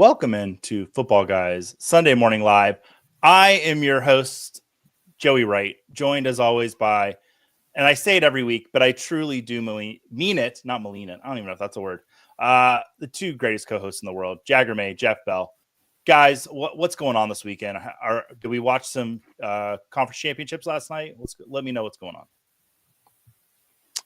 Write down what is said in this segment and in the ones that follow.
Welcome into Football Guys Sunday Morning Live. I am your host, Joey Wright, joined as always by, and I say it every week, but I truly do mean it, not mean it. I don't even know if that's a word. The two greatest co-hosts in the world, Jagger May, Jeff Bell. Guys, what's going on this weekend? Did we watch some conference championships last night? Let me know what's going on.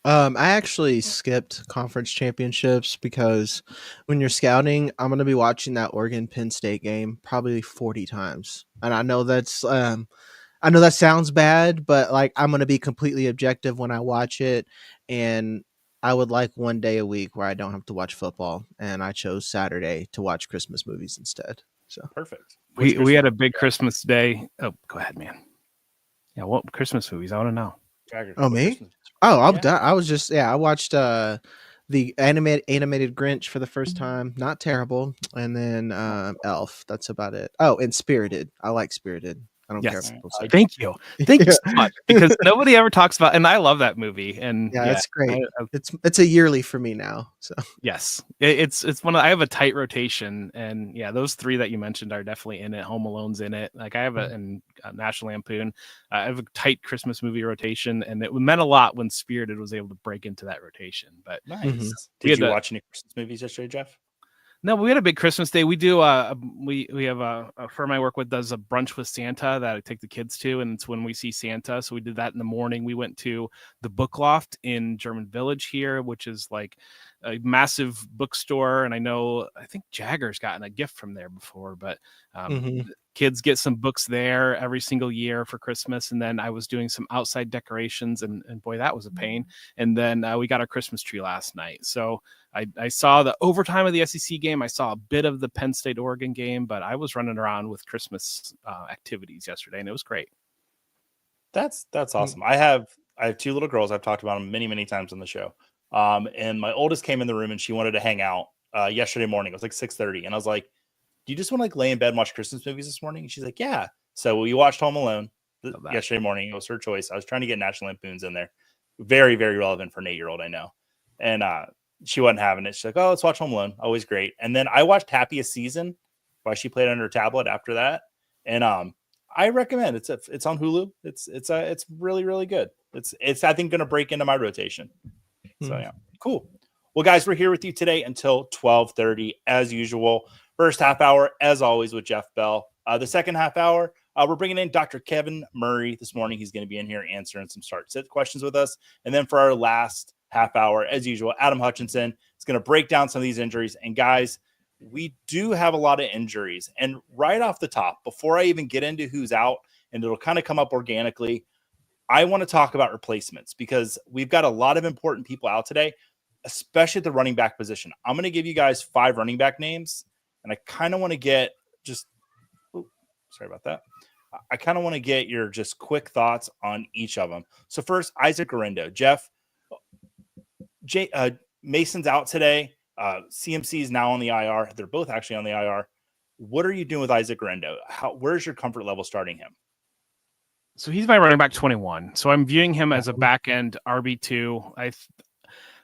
I actually skipped conference championships because when you're scouting, I'm going to be watching that Oregon Penn State game probably 40 times. And I know that sounds bad, but like I'm going to be completely objective when I watch it. And I would like one day a week where I don't have to watch football. And I chose Saturday to watch Christmas movies instead. So perfect. We had a big Christmas day. Oh, go ahead, man. Yeah, what Christmas movies? I want to know. Jagger, oh, me? Oh, I'm done. I watched the animated Grinch for the first time. Not terrible. And then Elf. That's about it. Oh, and Spirited. I like Spirited. I don't care if people say. Thank you so much, because nobody ever talks about, and I love that movie. And yeah, it's great. It's a yearly for me now. So yes, it's one of, I have a tight rotation, and yeah, those three that you mentioned are definitely in it. Home Alone's in it. Like I have a National Lampoon. I have a tight Christmas movie rotation, and it meant a lot when Spirited was able to break into that rotation. But nice. Did you watch any Christmas movies yesterday, Jeff? No, we had a big Christmas day. We do. We have a firm I work with does a brunch with Santa that I take the kids to, and it's when we see Santa. So we did that in the morning. We went to the Book Loft in German Village here, which is like a massive bookstore. And I think Jagger's gotten a gift from there before, but kids get some books there every single year for Christmas. And then I was doing some outside decorations, and boy, that was a pain. And then we got our Christmas tree last night. So I saw the overtime of the SEC game. I saw a bit of the Penn State Oregon game, but I was running around with Christmas activities yesterday, and it was great. That's awesome. I have two little girls. I've talked about them many, many times on the show. And my oldest came in the room and she wanted to hang out yesterday morning. It was like 6:30. And I was like, do you just want to like lay in bed and watch Christmas movies this morning? And she's like, yeah. So we watched Home Alone yesterday morning. It was her choice. I was trying to get National Lampoons in there. Very, very relevant for an 8-year-old, I know. And she wasn't having it. She's like, oh, let's watch Home Alone. Always great. And then I watched Happiest Season while she played on her tablet after that. And I recommend it's on Hulu. It's really, really good. It's I think going to break into my rotation. So yeah, cool. Well, guys, we're here with you today until 12:30 as usual. First half hour, as always, with Jeff Bell. The second half hour, we're bringing in Dr. Kevin Murray this morning. He's going to be in here answering some start-sit questions with us. And then for our last half hour, as usual, Adam Hutchinson is going to break down some of these injuries. And guys, we do have a lot of injuries. And right off the top, before I even get into who's out, and it'll kind of come up organically, I want to talk about replacements because we've got a lot of important people out today, especially at the running back position. I'm going to give you guys 5 running back names, and I kind of want to get sorry about that. I kind of want to get your just quick thoughts on each of them. So first, Isaac Guerendo. Jeff, Mason's out today. CMC is now on the IR. They're both actually on the IR. What are you doing with Isaac Guerendo? Where's your comfort level starting him? So he's my running back 21. So I'm viewing him as a back end RB2.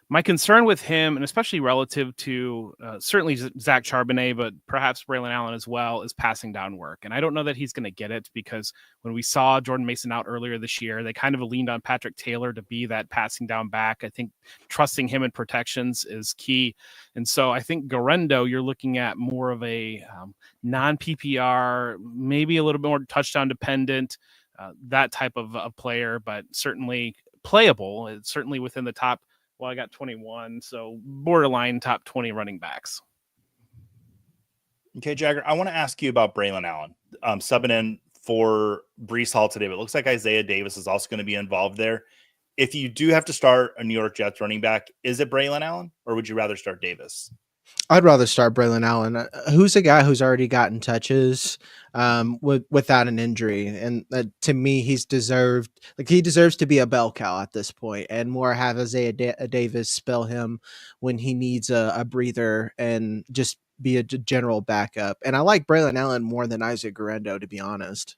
My concern with him, and especially relative to certainly Zach Charbonnet, but perhaps Braylon Allen as well, is passing down work. And I don't know that he's going to get it because when we saw Jordan Mason out earlier this year, they kind of leaned on Patrick Taylor to be that passing down back. I think trusting him in protections is key. And so I think Guerendo, you're looking at more of a non-PPR, maybe a little bit more touchdown dependent, that type of a player, but certainly playable. It's certainly within the top. Well, I got 21, so borderline top 20 running backs. Okay, Jagger, I want to ask you about Braylon Allen subbing in for Breece Hall today, but it looks like Isaiah Davis is also going to be involved there. If you do have to start a New York Jets running back, is it Braylon Allen, or would you rather start Davis? I'd rather start Braylon Allen, who's a guy who's already gotten touches without an injury. And to me, he deserves to be a bell cow at this point and more have Isaiah Davis spell him when he needs a breather and just be a general backup. And I like Braylon Allen more than Isaac Guerendo, to be honest.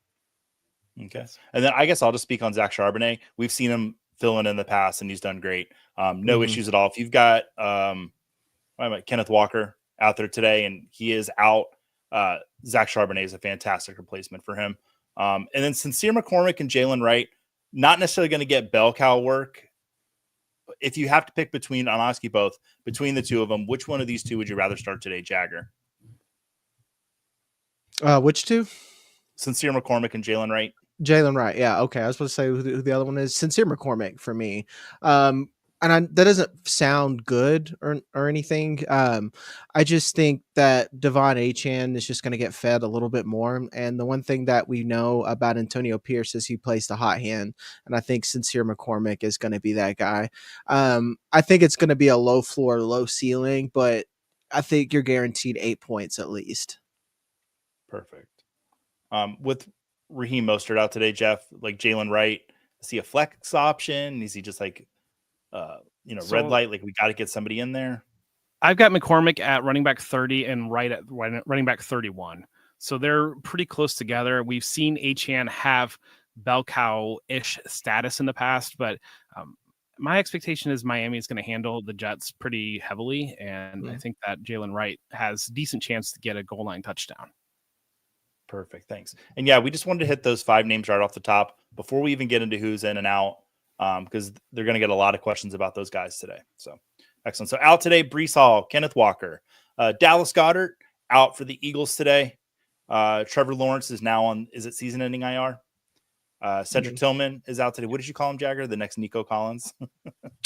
Okay. And then I guess I'll just speak on Zach Charbonnet. We've seen him fill in the past, and he's done great. No issues at all. If you've got Kenneth Walker out there today and he is out, Zach Charbonnet is a fantastic replacement for him. And then Sincere McCormick and Jalen Wright, not necessarily going to get bell cow work. If you have to pick between, I'll ask you both, between the two of them, which one of these two would you rather start today, Jagger? Which two? Sincere McCormick and Jalen Wright. Jalen Wright. Yeah. Okay. I was supposed to say who the other one is. Sincere McCormick for me. That doesn't sound good or anything. I just think that Devon Achane is just going to get fed a little bit more. And the one thing that we know about Antonio Pierce is he plays the hot hand. And I think Sincere McCormick is going to be that guy. I think it's going to be a low floor, low ceiling, but I think you're guaranteed 8 points at least. Perfect. With Raheem Mostert out today, Jeff, like Jalen Wright, is he a flex option? Is he just like, red light? Like we got to get somebody in there. I've got McCormick at running back 30 and Wright at running back 31. So they're pretty close together. We've seen Achane have bell cow-ish status in the past, but my expectation is Miami is going to handle the Jets pretty heavily. And I think that Jalen Wright has a decent chance to get a goal line touchdown. Perfect. Thanks. And yeah, we just wanted to hit those 5 names right off the top before we even get into who's in and out, because they're going to get a lot of questions about those guys today. So excellent. So out today, Breece Hall, Kenneth Walker, Dallas Goedert out for the Eagles today. Trevor Lawrence is now on, is it season-ending IR? Cedric Tillman is out today. What did you call him, Jagger? The next Nico Collins?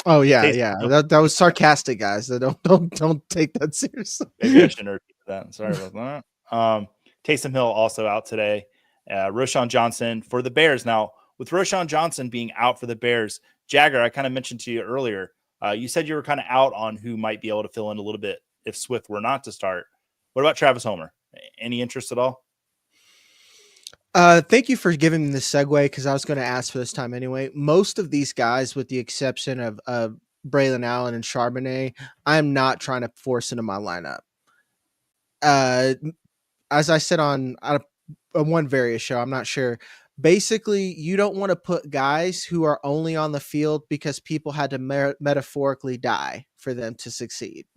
Oh yeah, yeah. That was sarcastic, guys. Don't take that seriously. Maybe I shouldn't repeat that. Sorry about that. Taysom Hill also out today. Roschon Johnson for the Bears. Now, with Roschon Johnson being out for the Bears, Jagger, I kind of mentioned to you earlier, you said you were kind of out on who might be able to fill in a little bit if Swift were not to start. What about Travis Homer? Any interest at all? Thank you for giving me this segue because I was going to ask for this time anyway. Most of these guys, with the exception of Braylon Allen and Charbonnet, I'm not trying to force into my lineup. As I said on one various show, I'm not sure. Basically, you don't want to put guys who are only on the field because people had to metaphorically die for them to succeed.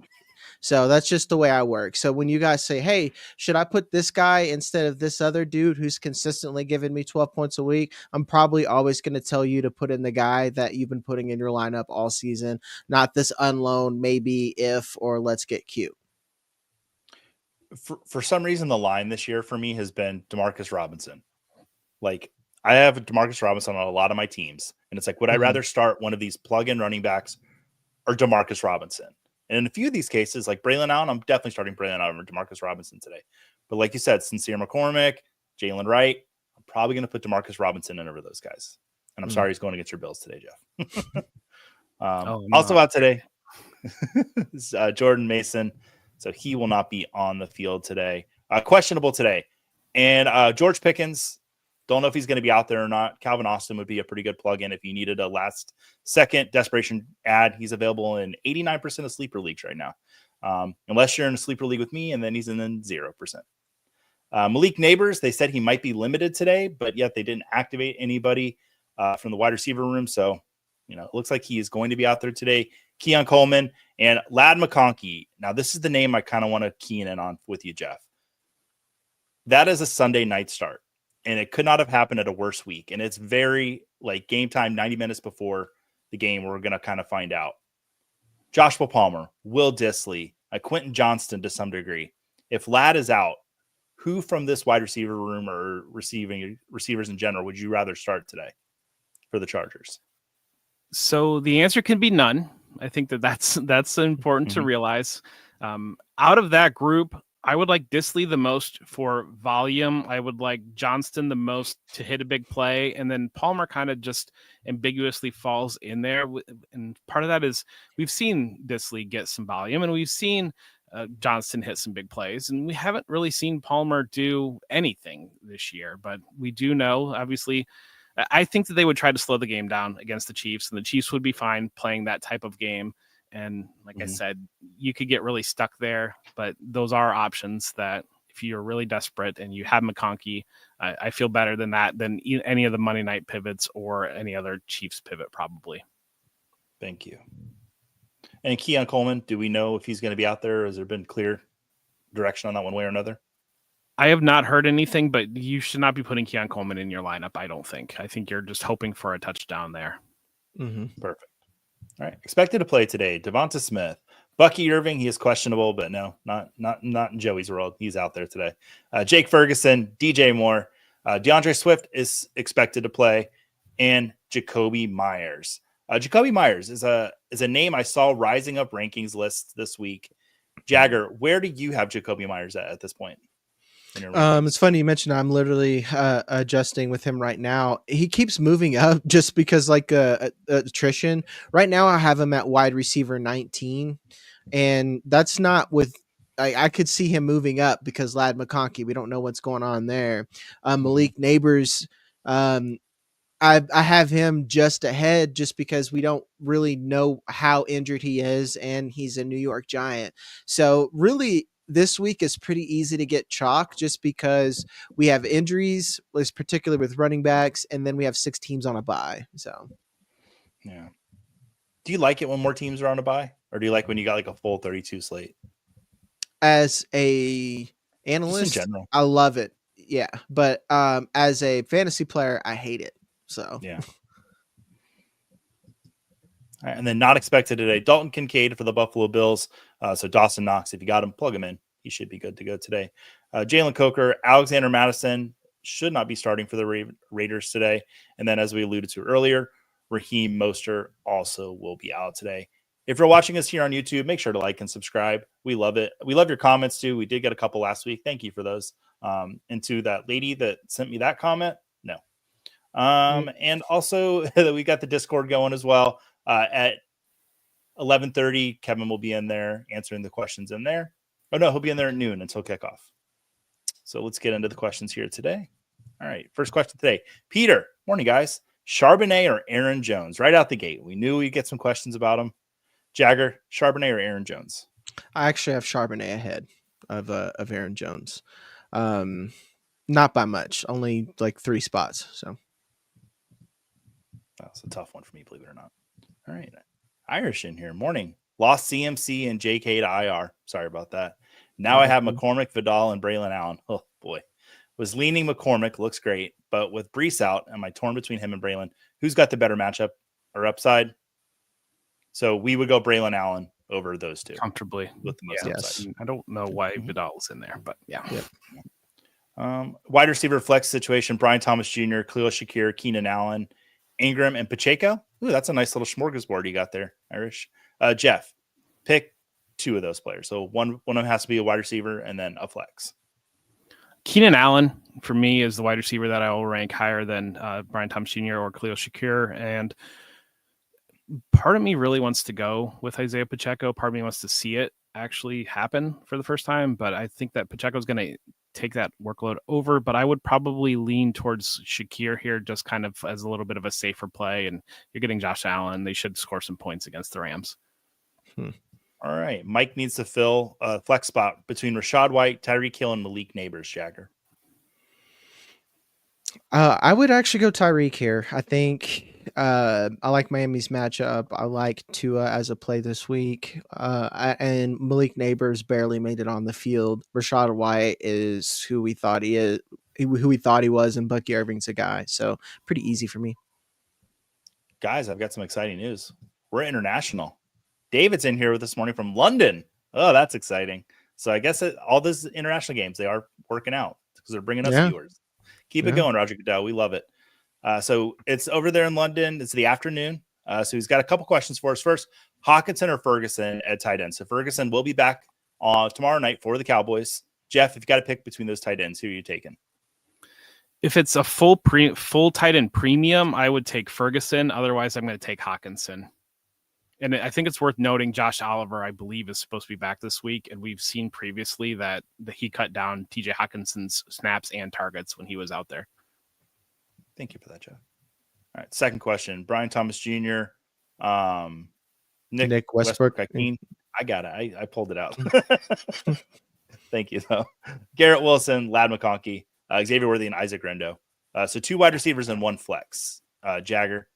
So that's just the way I work. So when you guys say, hey, should I put this guy instead of this other dude who's consistently giving me 12 points a week, I'm probably always going to tell you to put in the guy that you've been putting in your lineup all season, not this unloan, maybe if, or let's get cute. For some reason, the line this year for me has been Demarcus Robinson. Like I have Demarcus Robinson on a lot of my teams, and it's like, would I rather start one of these plug-in running backs or Demarcus Robinson? And in a few of these cases, like Braylon Allen, I'm definitely starting Braylon Allen or Demarcus Robinson today. But like you said, Sincere McCormick, Jalen Wright, I'm probably going to put Demarcus Robinson in over those guys. And I'm sorry he's going against your Bills today, Jeff. Also out today, Jordan Mason. So he will not be on the field today. Questionable today. And George Pickens, don't know if he's going to be out there or not. Calvin Austin would be a pretty good plug-in if you needed a last-second desperation ad. He's available in 89% of sleeper leagues right now. Unless you're in a sleeper league with me, and then he's in 0%. Malik Neighbors, they said he might be limited today, but yet they didn't activate anybody from the wide receiver room. So, it looks like he is going to be out there today. Keon Coleman and Ladd McConkey. Now, this is the name I kind of want to key in on with you, Jeff. That is a Sunday night start, and it could not have happened at a worse week. And it's very like game time, 90 minutes before the game. We're going to kind of find out. Joshua Palmer, Will Dissly, Quentin Johnston to some degree. If Ladd is out, who from this wide receiver room or receivers in general would you rather start today for the Chargers? So the answer can be none. I think that's important to realize. Out of that group, I would like Dissly the most for volume. I would like Johnston the most to hit a big play. And then Palmer kind of just ambiguously falls in there. And part of that is we've seen Dissly get some volume and we've seen Johnston hit some big plays. And we haven't really seen Palmer do anything this year. But we do know, obviously, I think that they would try to slow the game down against the Chiefs. And the Chiefs would be fine playing that type of game. And like I said, you could get really stuck there, but those are options that if you're really desperate and you have McConkey, I feel better than that than any of the Monday night pivots or any other Chiefs pivot probably. Thank you. And Keon Coleman, do we know if he's going to be out there? Has there been clear direction on that one way or another? I have not heard anything, but you should not be putting Keon Coleman in your lineup, I don't think. I think you're just hoping for a touchdown there. Mm-hmm. Perfect. All right. Expected to play today, Devonta Smith. Bucky Irving, he is questionable, but no, not in Joey's world. He's out there today. Jake Ferguson, DJ Moore, DeAndre Swift is expected to play, and Jacoby Myers. Jacoby Myers is a name I saw rising up rankings lists this week. Jagger, where do you have Jacoby Myers at this point? It's funny you mentioned I'm literally adjusting with him right now. He keeps moving up just because like attrition. Right now I have him at wide receiver 19, and that's not with. I could see him moving up because Lad McConkey. We don't know what's going on there. Malik Neighbors. I have him just ahead just because we don't really know how injured he is, and he's a New York Giant. So really this week is pretty easy to get chalk just because we have injuries, particularly with running backs, and then we have 6 teams on a bye. So yeah. Do you like it when more teams are on a bye, or do you like when you got like a full 32 slate? As a analyst, in general, I love it. Yeah, but as a fantasy player, I hate it. So yeah. All right, and then not expected today, Dalton Kincaid for the Buffalo Bills. So Dawson Knox, if you got him, plug him in. He should be good to go today. Jalen Coker, Alexander Madison should not be starting for the Raiders today. And then, as we alluded to earlier, Raheem Mostert also will be out today. If you're watching us here on YouTube, make sure to like and subscribe. We love it. We love your comments too. We did get a couple last week. Thank you for those. And to that lady that sent me that comment, no. And also we got the Discord going as well. At 11:30, Kevin will be in there answering the questions in there. Oh no, he'll be in there at noon until kickoff. So let's get into the questions here today. All right, first question today. Peter, morning guys. Charbonnet or Aaron Jones? Right out the gate. We knew we'd get some questions about him. Jagger, Charbonnet or Aaron Jones? I actually have Charbonnet ahead of Aaron Jones. Not by much, only like 3 spots. So that's a tough one for me, believe it or not. All right. Irish in here. Morning. Lost CMC and JK to IR. Sorry about that. Now I have McCormick, Vidal, and Braylon Allen. Oh, boy. Was leaning McCormick. Looks great. But with Brees out, am I torn between him and Braylon? Who's got the better matchup or upside? So we would go Braylon Allen over those two. Comfortably. With the most upside. Yes. I don't know why Vidal's in there, but yeah. Wide receiver flex situation, Brian Thomas Jr., Khalil Shakir, Keenan Allen, Ingram, and Pacheco. Ooh, that's a nice little smorgasbord you got there, Irish. Jeff, pick 2 of those players. So one of them has to be a wide receiver and then a flex. Keenan Allen, for me, is the wide receiver that I will rank higher than Brian Thomas Jr. or Khalil Shakir. And part of me really wants to go with Isaiah Pacheco. Part of me wants to see it actually happen for the first time. But I think that Pacheco is going to take that workload over, but I would probably lean towards Shakir here just kind of as a little bit of a safer play, and you're getting Josh Allen. They should score some points against the Rams. All right. Mike needs to fill a flex spot between Rachaad White, Tyreek Hill, and Malik Neighbors, Jagger. I would actually go Tyreek here. I think I like Miami's matchup. I like Tua as a play this week. And Malik Neighbors barely made it on the field. Rachaad White is who we thought he is, who we thought he was, and Bucky Irving's a guy. So pretty easy for me. Guys, I've got some exciting news. We're international. David's in here with us this morning from London. Oh, that's exciting. So I guess all those international games, they are working out because they're bringing us viewers. Keep it going, Roger Goodell. We love it. So it's over there in London. It's the afternoon. So he's got a couple questions for us. First, Hawkinson or Ferguson at tight end? So Ferguson will be back tomorrow night for the Cowboys. Jeff, if you got to pick between those tight ends, who are you taking? If it's a full tight end premium, I would take Ferguson. Otherwise, I'm going to take Hawkinson. And I think it's worth noting Josh Oliver, I believe, is supposed to be back this week. And we've seen previously that he cut down TJ Hawkinson's snaps and targets when he was out there. Thank you for that, Jeff. All right. Second question. Brian Thomas Jr., Nick Westbrook. I got it. I pulled it out. Thank you, though. Garrett Wilson, Lad McConkey, Xavier Worthy, and Isaac Rendo. So 2 wide receivers and 1 flex. Jagger,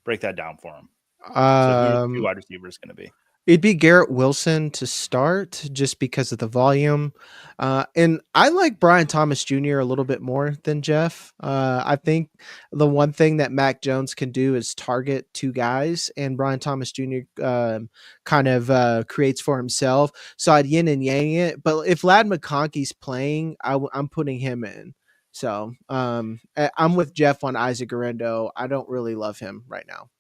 break that down for him. So who are 2 wide receivers going to be? It'd be Garrett Wilson to start just because of the volume. And I like Brian Thomas Jr. a little bit more than Jeff. I think the one thing that Mac Jones can do is target two guys, and Brian Thomas Jr. Kind of creates for himself. So I'd yin and yang it. But if Lad McConkey's playing, I'm putting him in. So I'm with Jeff on Isaac Garendo. I don't really love him right now.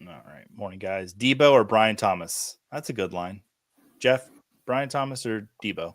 All right. Morning, guys. Debo or Brian Thomas? That's a good line. Jeff, Brian Thomas or Debo?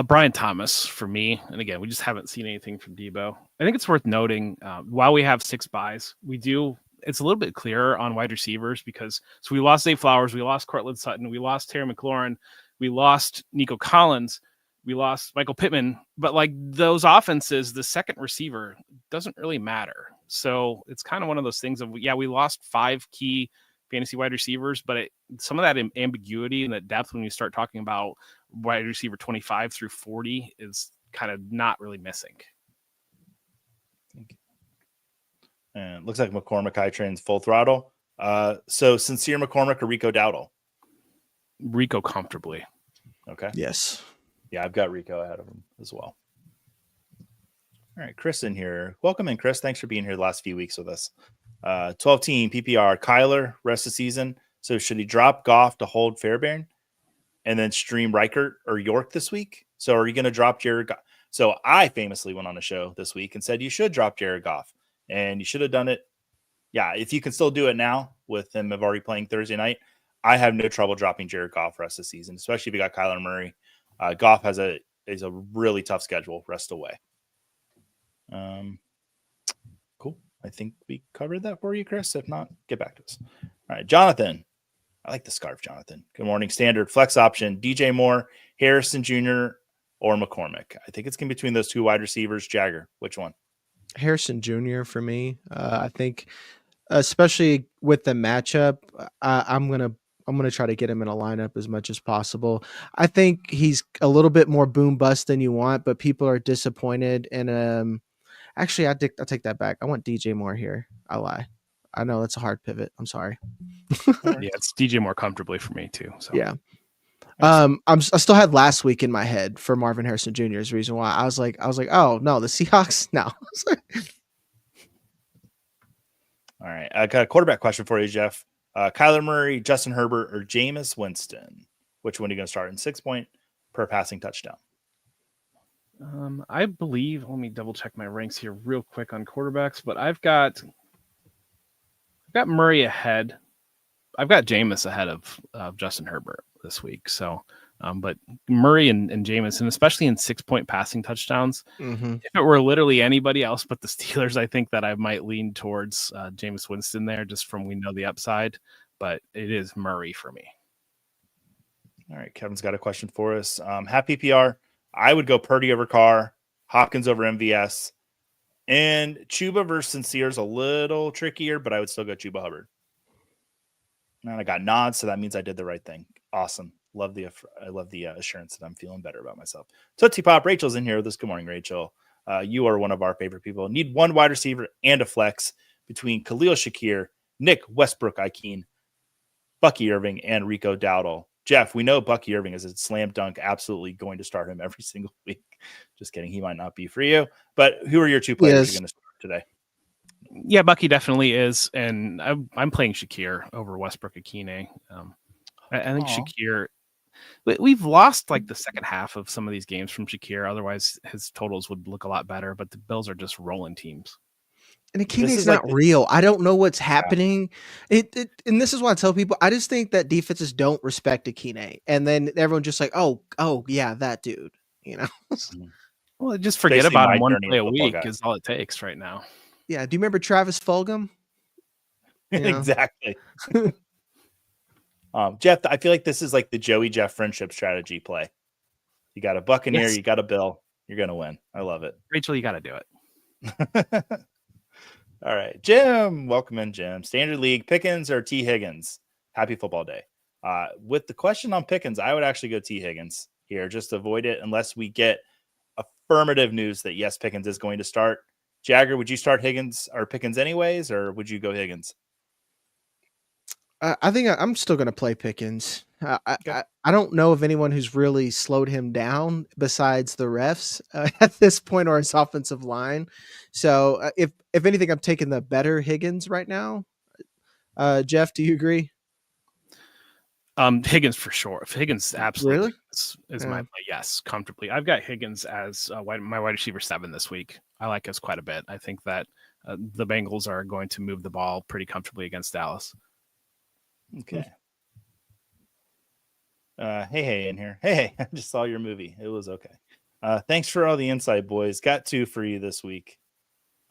Brian Thomas for me. And again, we just haven't seen anything from Debo. I think it's worth noting while we have 6 buys, it's a little bit clearer on wide receivers because we lost Zay Flowers, we lost Cortland Sutton, we lost Terry McLaurin, we lost Nico Collins, we lost Michael Pittman. But like those offenses, the second receiver doesn't really matter. So it's kind of one of those things of, we lost 5 key fantasy wide receivers, but some of that ambiguity and that depth when you start talking about wide receiver 25 through 40 is kind of not really missing. And looks like McCormick high trains full throttle. So Sincere McCormick or Rico Dowdle? Rico comfortably. Okay. Yes. Yeah, I've got Rico ahead of him as well. All right, Chris in here. Welcome in, Chris. Thanks for being here the last few weeks with us. 12-team PPR. Kyler, rest of the season. So should he drop Goff to hold Fairbairn and then stream Reichert or York this week? So are you going to drop Jared Goff? So I famously went on a show this week and said you should drop Jared Goff. And you should have done it. Yeah, if you can still do it now with him already playing Thursday night, I have no trouble dropping Jared Goff rest of the season, especially if you got Kyler Murray. Goff is a really tough schedule rest away. Cool. I think we covered that for you, Chris. If not, get back to us. All right, Jonathan. I like the scarf, Jonathan. Good morning. Standard flex option, DJ Moore, Harrison Jr., or McCormick. I think it's going to be between those 2 wide receivers. Jagger, which one? Harrison Jr. for me. I think, especially with the matchup, I'm gonna try to get him in a lineup as much as possible. I think he's a little bit more boom bust than you want, but people are disappointed. And actually, I'll take that back. I want DJ Moore here. I lie. I know that's a hard pivot. I'm sorry. Yeah, it's DJ Moore comfortably for me too. So yeah. I still had last week in my head for Marvin Harrison Jr.'s reason why I was like, oh no, the Seahawks. No. All right. I got a quarterback question for you, Jeff. Kyler Murray, Justin Herbert, or Jameis Winston? Which one are you going to start in 6 point per passing touchdown? I believe, let me double check my ranks here real quick on quarterbacks, but I've got Murray ahead. I've got Jameis ahead of Justin Herbert this week. So, but Murray and Jameis, and especially in 6 point passing touchdowns, if it were literally anybody else but the Steelers, I think that I might lean towards Jameis Winston there, just from we know the upside. But it is Murray for me. All right, Kevin's got a question for us. Half PPR, I would go Purdy over Carr, Hopkins over MVS, and Chuba versus Sincere is a little trickier, but I would still go Chuba Hubbard. And I got nods, so that means I did the right thing. Awesome. I love the assurance that I'm feeling better about myself. Tootsie Pop, Rachel's in here with us. Good morning, Rachel. You are one of our favorite people. Need one wide receiver and a flex between Khalil Shakir, Nick Westbrook-Ikeen, Bucky Irving, and Rico Dowdle. Jeff, we know Bucky Irving is a slam dunk, absolutely going to start him every single week. Just kidding. He might not be for you. But who are your 2 players you're going to start today? Yeah, Bucky definitely is. And I'm playing Shakir over Westbrook-Ikeen. I think Shakir, we've lost like the second half of some of these games from Shakir. Otherwise, his totals would look a lot better. But the Bills are just rolling teams. And Akine's not real. I don't know what's happening. And this is why I tell people, I just think that defenses don't respect Akine. And then everyone's just like, oh yeah, that dude, you know? Well, just forget about him one play a week is all it takes right now. Yeah. Do you remember Travis Fulgham? Exactly. Jeff, I feel like this is like the Joey Jeff friendship strategy play. You got a Buccaneer, you got a Bill, you're going to win. I love it. Rachel, you got to do it. All right, Jim. Welcome in, Jim. Standard League, Pickens or T. Higgins? Happy football day. With the question on Pickens, I would actually go T. Higgins here. Just avoid it unless we get affirmative news that, yes, Pickens is going to start. Jagger, would you start Higgins or Pickens anyways, or would you go Higgins? I think I'm still going to play Pickens. Okay. I don't know of anyone who's really slowed him down besides the refs at this point or his offensive line. So if anything, I'm taking the better Higgins right now. Jeff, do you agree? Higgins for sure. Higgins absolutely Really? is my Yeah. play. Yes, comfortably. I've got Higgins as my wide receiver 7 this week. I like us quite a bit. I think that the Bengals are going to move the ball pretty comfortably against Dallas. Okay. Hey, in here. Hey, I just saw your movie. It was okay. Thanks for all the insight, boys. Got 2 for you this week.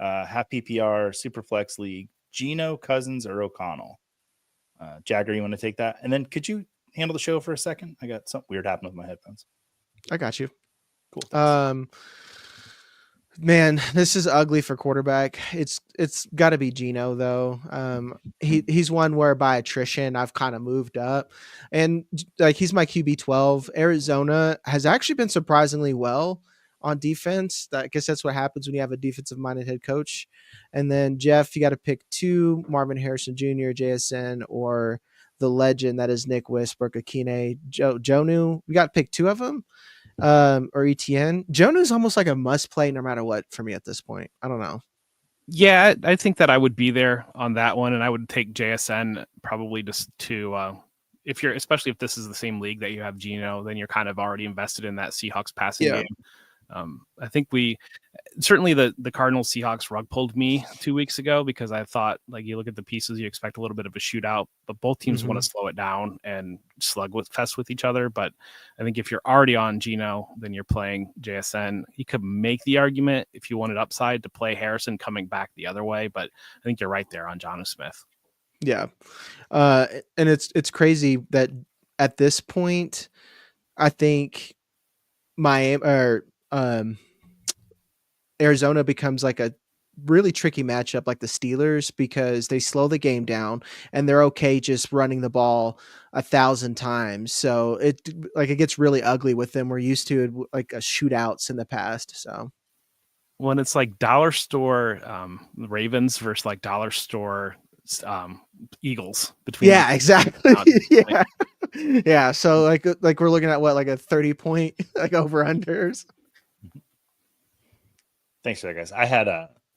Half PPR, Superflex League, Geno, Cousins, or O'Connell. Jagger, you want to take that? And then could you handle the show for a second? I got something weird happening with my headphones. I got you. Cool. Thanks. Man, this is ugly for quarterback. It's got to be Geno though. He's one where by attrition I've kind of moved up, and like he's my QB 12. Arizona has actually been surprisingly well on defense. I guess that's what happens when you have a defensive minded head coach. And then Jeff, you got to pick 2: Marvin Harrison Jr., JSN, or the legend that is Nick Westbrook, Akine, Jonu. We got to pick 2 of them. Or ETN. Jonah's almost like a must play no matter what for me at this point. I don't know. Yeah, I think that I would be there on that one, and I would take JSN probably just to if you're, especially if this is the same league that you have Geno, then you're kind of already invested in that Seahawks passing game. I think certainly the Cardinals Seahawks rug pulled me 2 weeks ago because I thought, like, you look at the pieces, you expect a little bit of a shootout, but both teams want to slow it down and fest with each other. But I think if you're already on Geno, then you're playing JSN. You could make the argument if you wanted upside to play Harrison coming back the other way, but I think you're right there on Jonnu Smith. Yeah. And it's crazy that at this point, I think Miami or Arizona becomes like a really tricky matchup like the Steelers because they slow the game down and they're okay just running the ball 1,000 times. So it gets really ugly with them. We're used to it like a shootouts in the past. So when it's like dollar store Ravens versus like dollar store Eagles between. Yeah, exactly. Yeah. So like we're looking at what, like a 30-point like over unders. Thanks for that, guys. I had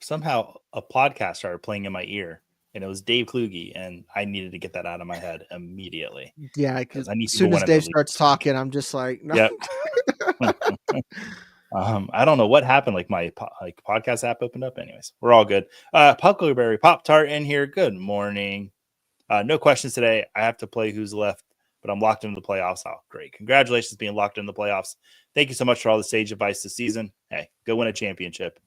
somehow a podcast started playing in my ear, and it was Dave Kluge, and I needed to get that out of my head immediately. Yeah, because I need as soon as Dave starts talking, I'm just like, no. Yep. I don't know what happened. Like my podcast app opened up. Anyways, we're all good. Puckleberry Pop Tart in here. Good morning. No questions today. I have to play who's left, but I'm locked into the playoffs. Oh, great. Congratulations being locked in the playoffs. Thank you so much for all the sage advice this season. Hey, go win a championship.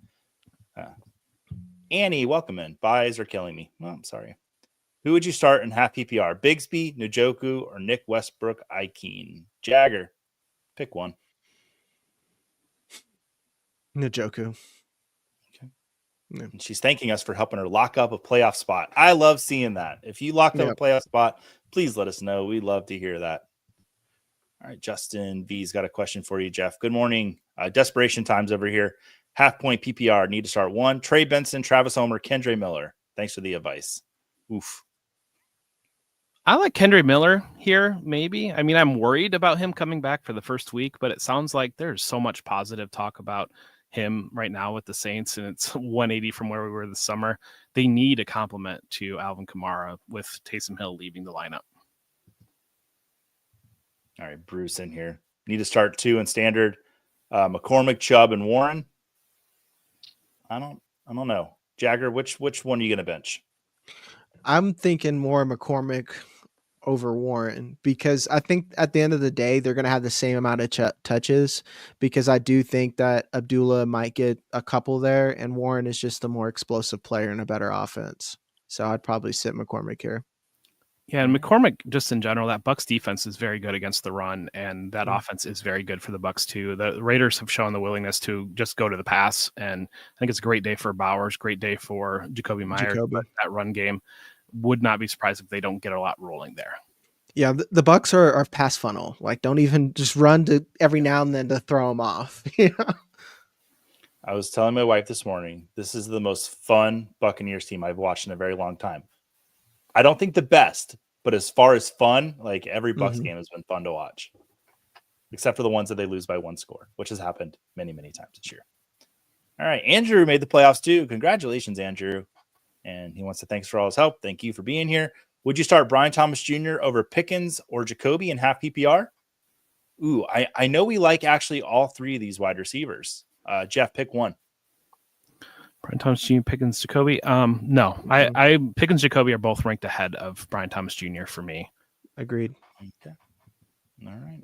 Annie, welcome in. Buys are killing me. Well, I'm sorry. Who would you start in half PPR? Bigsby, Njoku, or Nick Westbrook, Ikeen? Jagger, pick one. Njoku. Okay. Yeah. And she's thanking us for helping her lock up a playoff spot. I love seeing that. If you locked up a playoff spot, please let us know. We'd love to hear that. All right, Justin V's got a question for you, Jeff. Good morning. Desperation times over here. Half point PPR. Need to start 1. Trey Benson, Travis Homer, Kendre Miller. Thanks for the advice. Oof. I like Kendre Miller here, maybe. I mean, I'm worried about him coming back for the first week, but it sounds like there's so much positive talk about him right now with the Saints, and it's 180 from where we were this summer. They need a compliment to Alvin Kamara with Taysom Hill leaving the lineup. All right, Bruce in here. Need to start 2 in standard. McCormick, Chubb, and Warren. I don't know. Jagger, which one are you going to bench? I'm thinking more McCormick over Warren because I think at the end of the day, they're going to have the same amount of touches because I do think that Abdullah might get a couple there and Warren is just a more explosive player and a better offense. So I'd probably sit McCormick here. Yeah, and McCormick, just in general, that Bucs defense is very good against the run, and that offense is very good for the Bucs too. The Raiders have shown the willingness to just go to the pass, and I think it's a great day for Bowers, great day for Jacoby Myers. But that run game, would not be surprised if they don't get a lot rolling there. Yeah, the Bucs are pass funnel. Like, don't even just run to every now and then to throw them off. I was telling my wife this morning, this is the most fun Buccaneers team I've watched in a very long time. I don't think the best, But as far as fun, like every Bucks Mhm. game has been fun to watch, except for the ones that they lose by one score, which has happened many, many times this year. All right, Andrew made the playoffs too. Congratulations, Andrew. And he wants to thanks for all his help. Thank you for being here. Would you start Brian Thomas Jr. over Pickens or Jacoby in half PPR? Ooh, I know we like actually all three of these wide receivers. Jeff, pick one. Brian Thomas Jr., Pickens, Jacoby. No, I Pickens, Jacoby are both ranked ahead of Brian Thomas Jr. for me. Agreed. Okay. All right.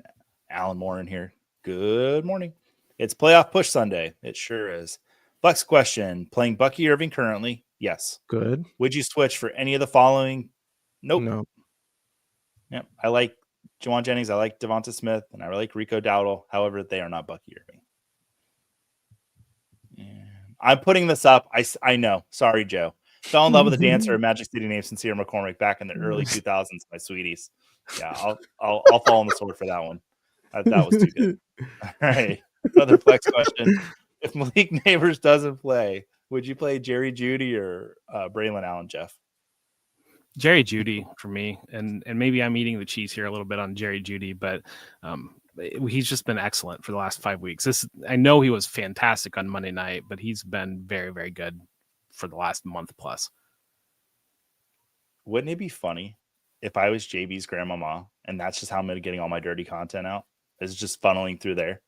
Alan Moore in here. Good morning. It's playoff push Sunday. It sure is. Flex question. Playing Bucky Irving currently? Yes. Good. Would you switch for any of the following? Nope. No. Yep. I like Juwan Jennings. I like Devonta Smith. And I like Rico Dowdle. However, they are not Bucky Irving. And I'm putting this up. I know. Sorry, Joe. Fell in love with the dancer of Magic City named Sincere McCormick back in the early 2000s, my sweeties. Yeah, I'll fall on the sword for that one. That was too good. All right. Another flex question. If Malik Neighbors doesn't play, would you play Jerry Jeudy or Braylon Allen, Jeff? Jerry Jeudy for me, and maybe I'm eating the cheese here a little bit on Jerry Jeudy, but he's just been excellent for the last 5 weeks. I know he was fantastic on Monday night, but he's been very, very good for the last month plus. Wouldn't it be funny if I was JB's grandmama and that's just how I'm getting all my dirty content out? It's just funneling through there.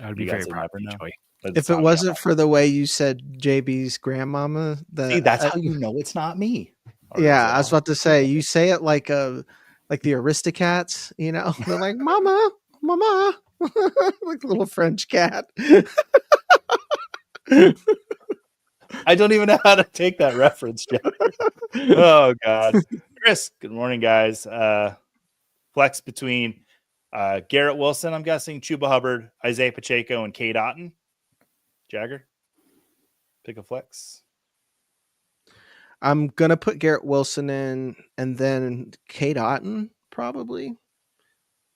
I would be very proud of you, Joey. If it wasn't for the way you said JB's grandmama, see, that's how you know it's not me. Yeah, I was about to say, you say it like the Aristocats, you know? They're like, mama, mama, like a little French cat. I don't even know how to take that reference, Jeff. Oh, God. Chris, good morning, guys. Flex between Garrett Wilson, I'm guessing, Chuba Hubbard, Isaiah Pacheco, and Cade Otton. Jagger, pick a flex. I'm going to put Garrett Wilson in and then Cade Otton, probably.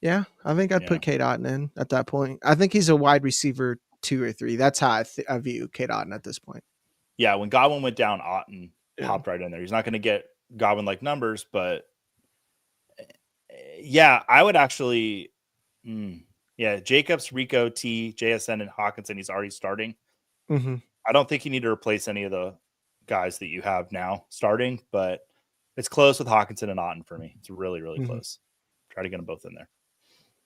Yeah, I think I'd put Cade Otton in at that point. I think he's a wide receiver 2 or 3. That's how I view Cade Otton at this point. Yeah, when Godwin went down, Otton popped right in there. He's not going to get Godwin-like numbers, but yeah, I would actually Jacobs, Rico, T, JSN, and Hawkinson, he's already starting. Mm-hmm. I don't think you need to replace any of the guys that you have now starting, but it's close with Hawkinson and Otton for me. It's really, really close. Try to get them both in there.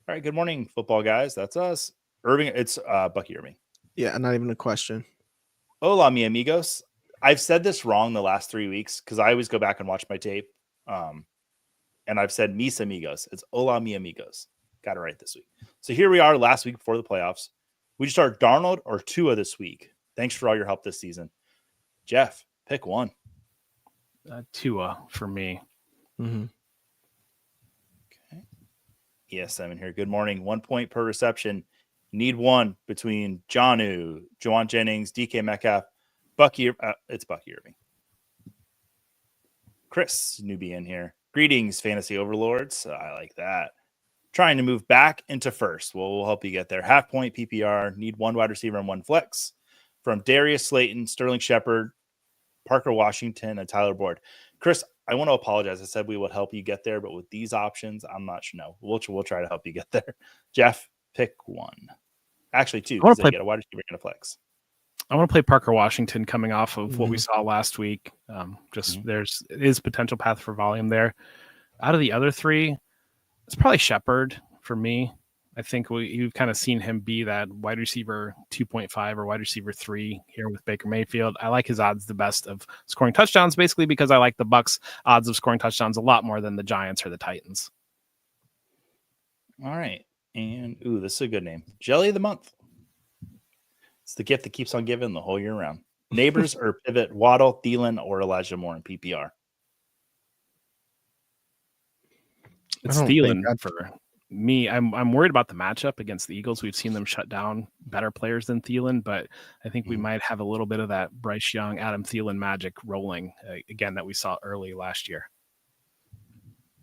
All right, good morning, football guys. That's us. Irving, it's Bucky Irving. Yeah, not even a question. Hola, mi amigos. I've said this wrong the last 3 weeks because I always go back and watch my tape. And I've said mis amigos. It's hola, mi amigos. Got it right this week. So here we are last week before the playoffs. We just start Darnold or Tua this week. Thanks for all your help this season. Jeff, pick one. Tua for me. Mm-hmm. Okay. ES7 here. Good morning. 1 point per reception. Need one between Jonnu, Juwan Jennings, DK Metcalf, Bucky. It's Bucky Irving. Chris, newbie in here. Greetings, fantasy overlords. I like that. Trying to move back into first. Well, we'll help you get there. Half point PPR. Need one wide receiver and one flex. From Darius Slayton, Sterling Shepard, Parker Washington, and Tyler Boyd. Chris, I want to apologize. I said we would help you get there, but with these options, I'm not sure. No, we'll try to help you get there. Jeff, pick one. Actually, two, because they get a wide receiver and a flex. I want to play Parker Washington coming off of what we saw last week. There is potential path for volume there. Out of the other three, it's probably Shepard for me. I think you've kind of seen him be that wide receiver 2.5 or wide receiver 3 here with Baker Mayfield. I like his odds the best of scoring touchdowns, basically because I like the Bucs' odds of scoring touchdowns a lot more than the Giants or the Titans. All right. And, this is a good name. Jelly of the Month. It's the gift that keeps on giving the whole year round. Neighbors or pivot Waddle, Thielen, or Elijah Moore in PPR? It's Thielen for me. I'm worried about the matchup against the Eagles. We've seen them shut down better players than Thielen, but I think we might have a little bit of that Bryce Young, Adam Thielen magic rolling again that we saw early last year.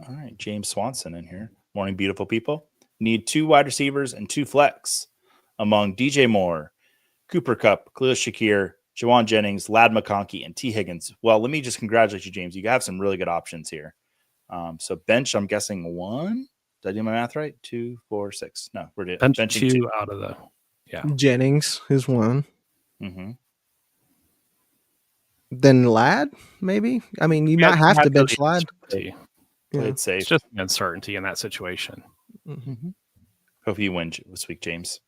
All right. James Swanson in here. Morning, beautiful people. Need 2 wide receivers and 2 flex among DJ Moore, Cooper Kupp, Khalil Shakir, Juwan Jennings, Ladd McConkey, and T. Higgins. Well, let me just congratulate you, James. You have some really good options here. So bench, I'm guessing 1. Did I do my math right? 2, 4, 6. No, we're benching benching 2 out of the Jennings is 1. Mm-hmm. Then Ladd, maybe. I mean, you might have to bench Ladd. Play Yeah. it safe. It's just an uncertainty in that situation. Mm-hmm. Hope you win this week, James.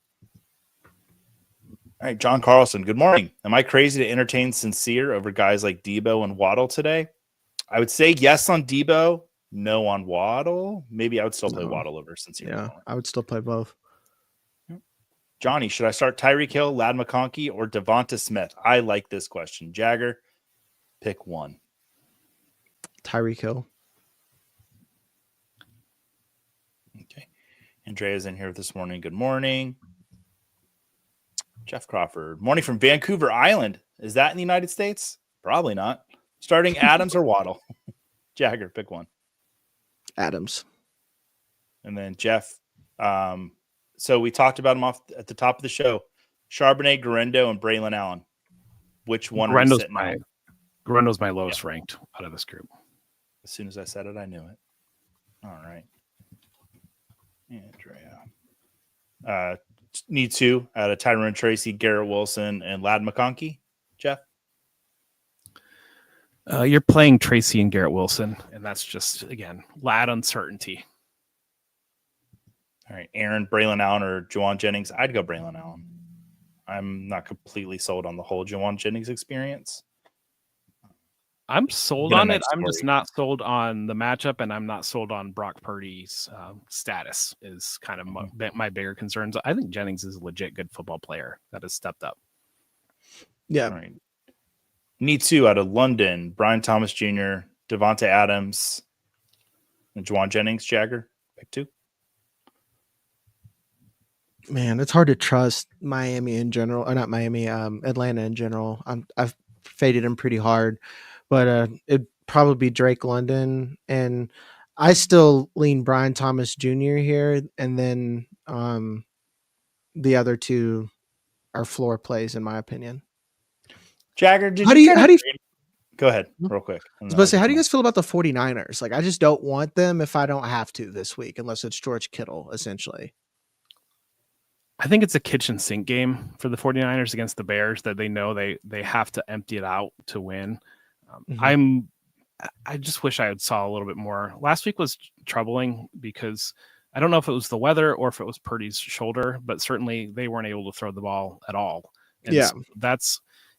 All right, John Carlson. Good morning. Am I crazy to entertain Sincere over guys like Debo and Waddle today? I would say yes on Debo, no on Waddle. Maybe I would still play Waddle over Sincere. Yeah, I would still play both. Johnny, should I start Tyreek Hill, Ladd McConkey, or Devonta Smith? I like this question. Jagger, pick one. Tyreek Hill. Okay. Andrea's in here this morning. Good morning. Jeff Crawford. Morning from Vancouver Island. Is that in the United States? Probably not. Starting Adams or Waddle? Jagger, pick one. Adams. And then Jeff. So we talked about him off at the top of the show. Charbonnet, Garendo, and Braylon Allen. Which one are you sitting on? Garendo's my lowest ranked out of this group. As soon as I said it, I knew it. All right. Andrea. Need 2 out of Tyrone Tracy, Garrett Wilson, and Ladd McConkey. Jeff? You're playing Tracy and Garrett Wilson, and that's just, again, Ladd uncertainty. All right. Aaron, Braylon Allen, or Juwan Jennings? I'd go Braylon Allen. I'm not completely sold on the whole Juwan Jennings experience. I'm sold on it. I'm just not sold on the matchup, and I'm not sold on Brock Purdy's status is kind of my bigger concerns. I think Jennings is a legit good football player that has stepped up. Yeah. All right. Need 2 out of London, Brian Thomas Jr., Devonta Adams, and Juwan Jennings. Jagger, pick 2. Man, it's hard to trust Miami in general, or not Miami, Atlanta in general. I've faded him pretty hard, but it'd probably be Drake London, and I still lean Brian Thomas Jr. here, and then the other 2 are floor plays in my opinion. Jagger, how do you go ahead real quick? I was about to say, how do you guys feel about the 49ers? Like, I just don't want them if I don't have to this week, unless it's George Kittle, essentially. I think it's a kitchen sink game for the 49ers against the Bears that they know they have to empty it out to win. I just wish I saw a little bit more. Last week was troubling because I don't know if it was the weather or if it was Purdy's shoulder, but certainly they weren't able to throw the ball at all. And yeah. So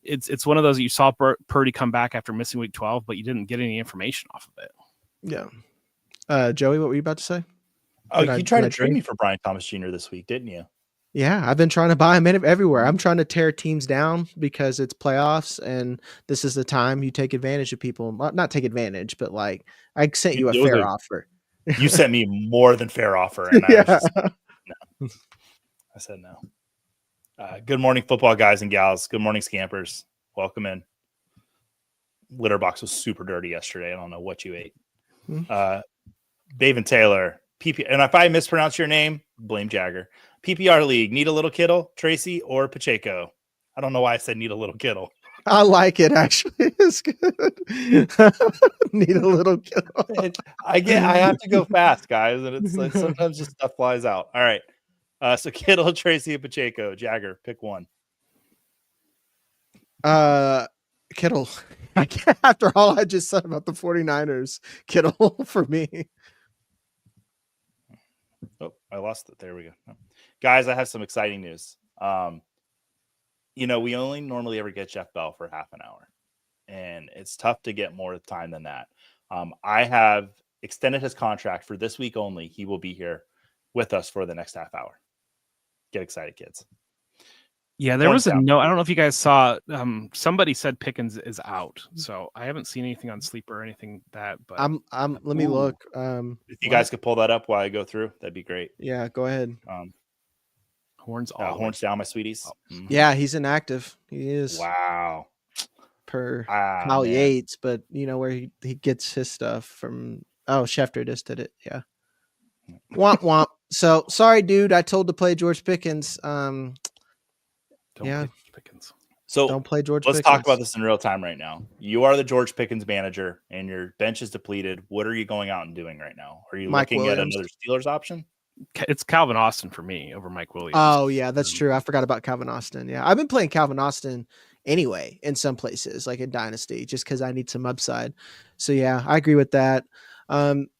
it's one of those that you saw Purdy come back after missing week 12, but you didn't get any information off of it. Yeah. Joey, what were you about to say? Oh, you tried to trade me for Brian Thomas Jr. this week, didn't you? Yeah, I've been trying to buy him everywhere. I'm trying to tear teams down because it's playoffs, and this is the time you take advantage of people. Not take advantage, but like I sent you a fair offer. You sent me more than fair offer, and yeah. No. I said no. Good morning, football guys and gals. Good morning, scampers. Welcome in. Litter box was super dirty yesterday. I don't know what you ate. Dave and Taylor. And if I mispronounce your name, blame Jagger. PPR League, need a little Kittle, Tracy, or Pacheco? I don't know why I said need a little Kittle. I like it, actually. It's good. Need a little Kittle. I have to go fast, guys, and it's like sometimes just stuff flies out. All right. So Kittle, Tracy, and Pacheco. Jagger, pick one. Kittle. After all I just said about the 49ers, Kittle for me. Oh, I lost it. There we go. Oh. Guys, I have some exciting news. We only normally ever get Jeff Bell for half an hour, and it's tough to get more time than that. I have extended his contract for this week only. He will be here with us for the next half hour. Get excited, kids. Yeah, there was a note. I don't know if you guys saw. Somebody said Pickens is out, so I haven't seen anything on Sleeper or anything that. But let me look. If you guys could pull that up while I go through, that'd be great. Yeah, go ahead. Horns down, my sweeties. Mm-hmm. Yeah, he's inactive. He is. Wow. Per Kyle Yates, but where he gets his stuff from. Oh, Schefter just did it. Yeah. Womp womp. So sorry, dude. I told to play George Pickens. Don't play Pickens. So Don't play George let's Pickens. talk about this in real time right now. You are the George Pickens manager, and your bench is depleted. What are you going out and doing right now? Are you Mike looking Williams. at another Steelers option? It's Calvin Austin for me over Mike Williams. Oh yeah, that's true. I forgot about Calvin Austin. Yeah, I've been playing Calvin Austin anyway in some places, like in Dynasty, just because I need some upside. So yeah, I agree with that.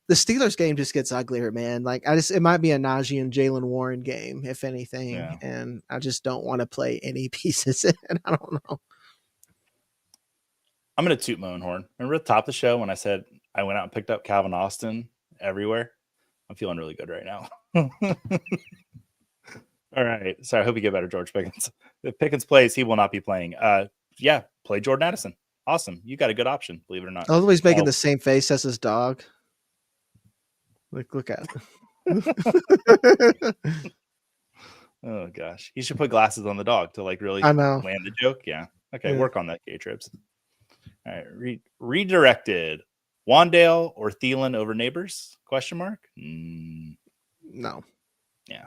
The Steelers game just gets uglier, man. Like it might be a Najee and Jalen Warren game, if anything, Yeah. and I just don't want to play any pieces in. I don't know. I'm going to toot my own horn. Remember at the top of the show when I said I went out and picked up Calvin Austin everywhere? I'm feeling really good right now. All right. So I hope you get better, George Pickens. If Pickens plays, he will not be playing. Yeah, play Jordan Addison. Awesome. You got a good option, believe it or not. Although he's making the same face as his dog. Look at it. Oh gosh. You should put glasses on the dog to like really I know. land the joke. Yeah. Okay, Yeah. work on that, K-Trips. All right. Redirected. Wandale or Thielen over Neighbors? Question mark? No. Yeah.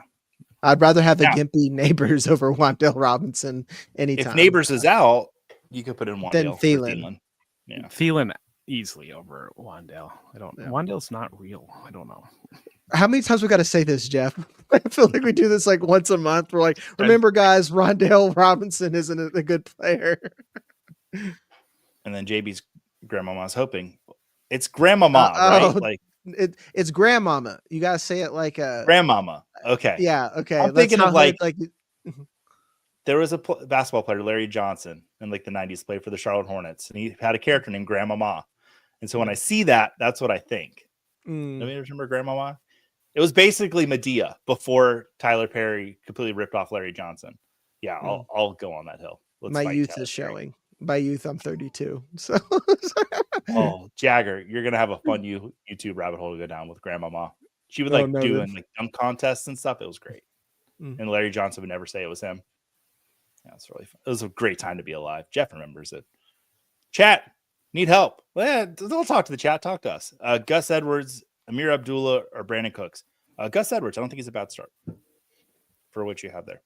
I'd rather have the gimpy Neighbors over Wandale Robinson anytime. If Neighbors is out, you could put in Wandale. Then Thielen. Yeah. Thielen easily over Wandale. Wandale's not real. I don't know. How many times we got to say this, Jeff? I feel like we do this like once a month. We're like, remember, guys, Wandale Robinson isn't a good player. And then JB's grandmama's hoping. It's grandmama, right? Like it's grandmama. You gotta say it like a grandmama. Okay. Yeah. Okay. I'm thinking of like mm-hmm. There was a basketball player, Larry Johnson, in like the 90s, played for the Charlotte Hornets, and he had a character named Grandmama. And so when I see that, that's what I think. Nobody remember Grandmama? It was basically Medea before Tyler Perry completely ripped off Larry Johnson. Yeah, I'll go on that hill. My youth is showing. By youth, I'm 32. So, oh, Jagger, you're gonna have a fun YouTube rabbit hole to go down with Grandmama. She would doing like dunk contests and stuff. It was great. And Larry Johnson would never say it was him. Yeah, it's really fun. It was a great time to be alive. Jeff remembers it. Chat, need help? Well, don't talk to the chat. Talk to us. Gus Edwards, Amir Abdullah, or Brandon Cooks. Gus Edwards. I don't think he's a bad start for what you have there.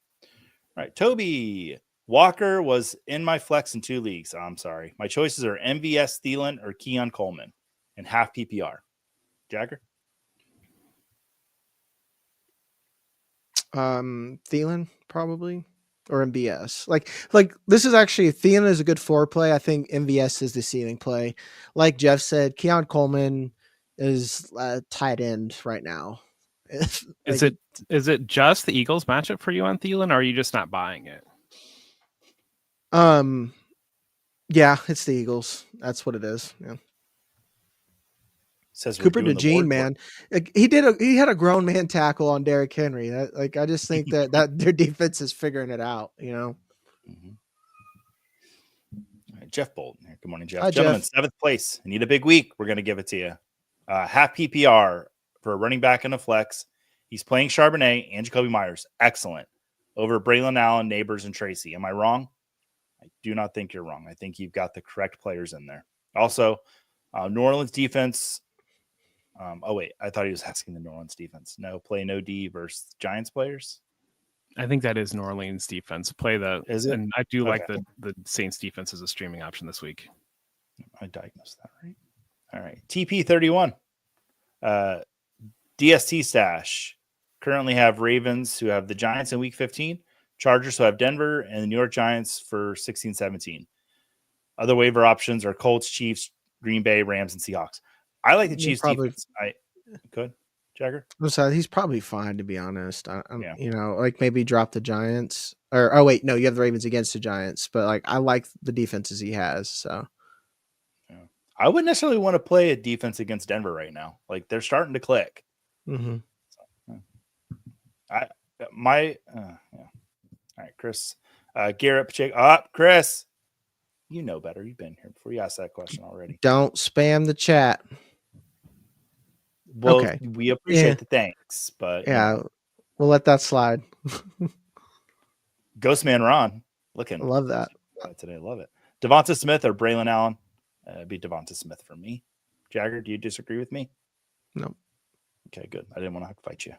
All right, Toby. Walker was in my flex in 2 leagues. I'm sorry. My choices are MVS Thielen or Keon Coleman in half PPR. Jagger? Thielen probably or MVS. Like this is actually Thielen is a good floor play. I think MVS is the ceiling play. Like Jeff said, Keon Coleman is tight end right now. Is it just the Eagles matchup for you on Thielen, or are you just not buying it? Yeah, it's the Eagles. That's what it is. Yeah. Says Cooper DeJean, man, he had a grown man tackle on Derrick Henry. I just think that their defense is figuring it out. You know. Mm-hmm. All right, Jeff Bolton here. Good morning, Jeff. Hi, Gentlemen, Jeff. 7th place. I need a big week. We're going to give it to you. Half PPR for a running back and a flex. He's playing Charbonnet and Jacoby Myers. Excellent. Over Braylon Allen, Neighbors, and Tracy. Am I wrong? I do not think you're wrong. I think you've got the correct players in there. Also, New Orleans defense. I thought he was asking the New Orleans defense. No D versus Giants players. I think that is New Orleans defense. Is it? And I do like the Saints defense as a streaming option this week. I diagnosed that right. All right. TP31. DST stash. Currently have Ravens who have the Giants in week 15. Chargers who have Denver and the New York Giants for 16-17. Other waiver options are Colts, Chiefs, Green Bay, Rams, and Seahawks. I like the Chiefs defense. Good, Jagger. I'm sorry, he's probably fine to be honest. You know, like maybe drop the Giants or you have the Ravens against the Giants, but like I like the defenses he has. So I wouldn't necessarily want to play a defense against Denver right now. Like they're starting to click. Mm-hmm. All right, Chris. Garrett Pacheco. Chris. You know better. You've been here before. You asked that question already. Don't spam the chat. Well, okay. We appreciate the thanks, but we'll let that slide. Ghostman Ron. I love that. Today. Love it. Devonta Smith or Braylon Allen? Be Devonta Smith for me. Jagger, do you disagree with me? No. Okay, good. I didn't want to have to fight you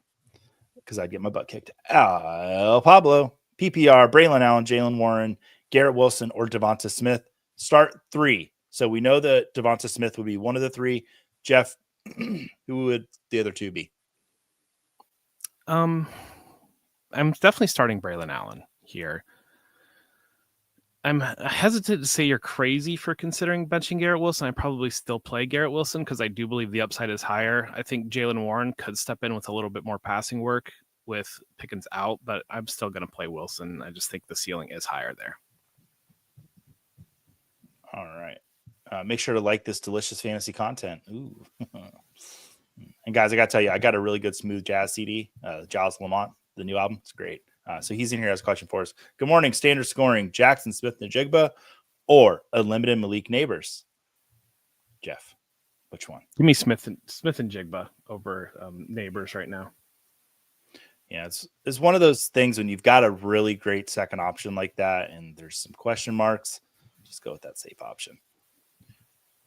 because I'd get my butt kicked. El Pablo, PPR, Braylon Allen, Jalen Warren, Garrett Wilson, or Devonta Smith. Start 3. So we know that Devonta Smith would be one of the 3. Jeff, who would the other 2 be? I'm definitely starting Braylon Allen here. I'm hesitant to say you're crazy for considering benching Garrett Wilson. I probably still play Garrett Wilson because I do believe the upside is higher. I think Jalen Warren could step in with a little bit more passing work with Pickens out, but I'm still going to play Wilson. I just think the ceiling is higher there. All right. Make sure to like this delicious fantasy content. Ooh. And guys, I got to tell you, I got a really good smooth jazz CD, Giles Lamont, the new album. It's great. So he's in here as a question for us. Good morning. Standard scoring, Jackson Smith-Njigba or Unlimited Malik Neighbors? Jeff, which one? Give me Smith-Njigba over Neighbors right now. Yeah, it's one of those things when you've got a really great second option like that and there's some question marks, just go with that safe option.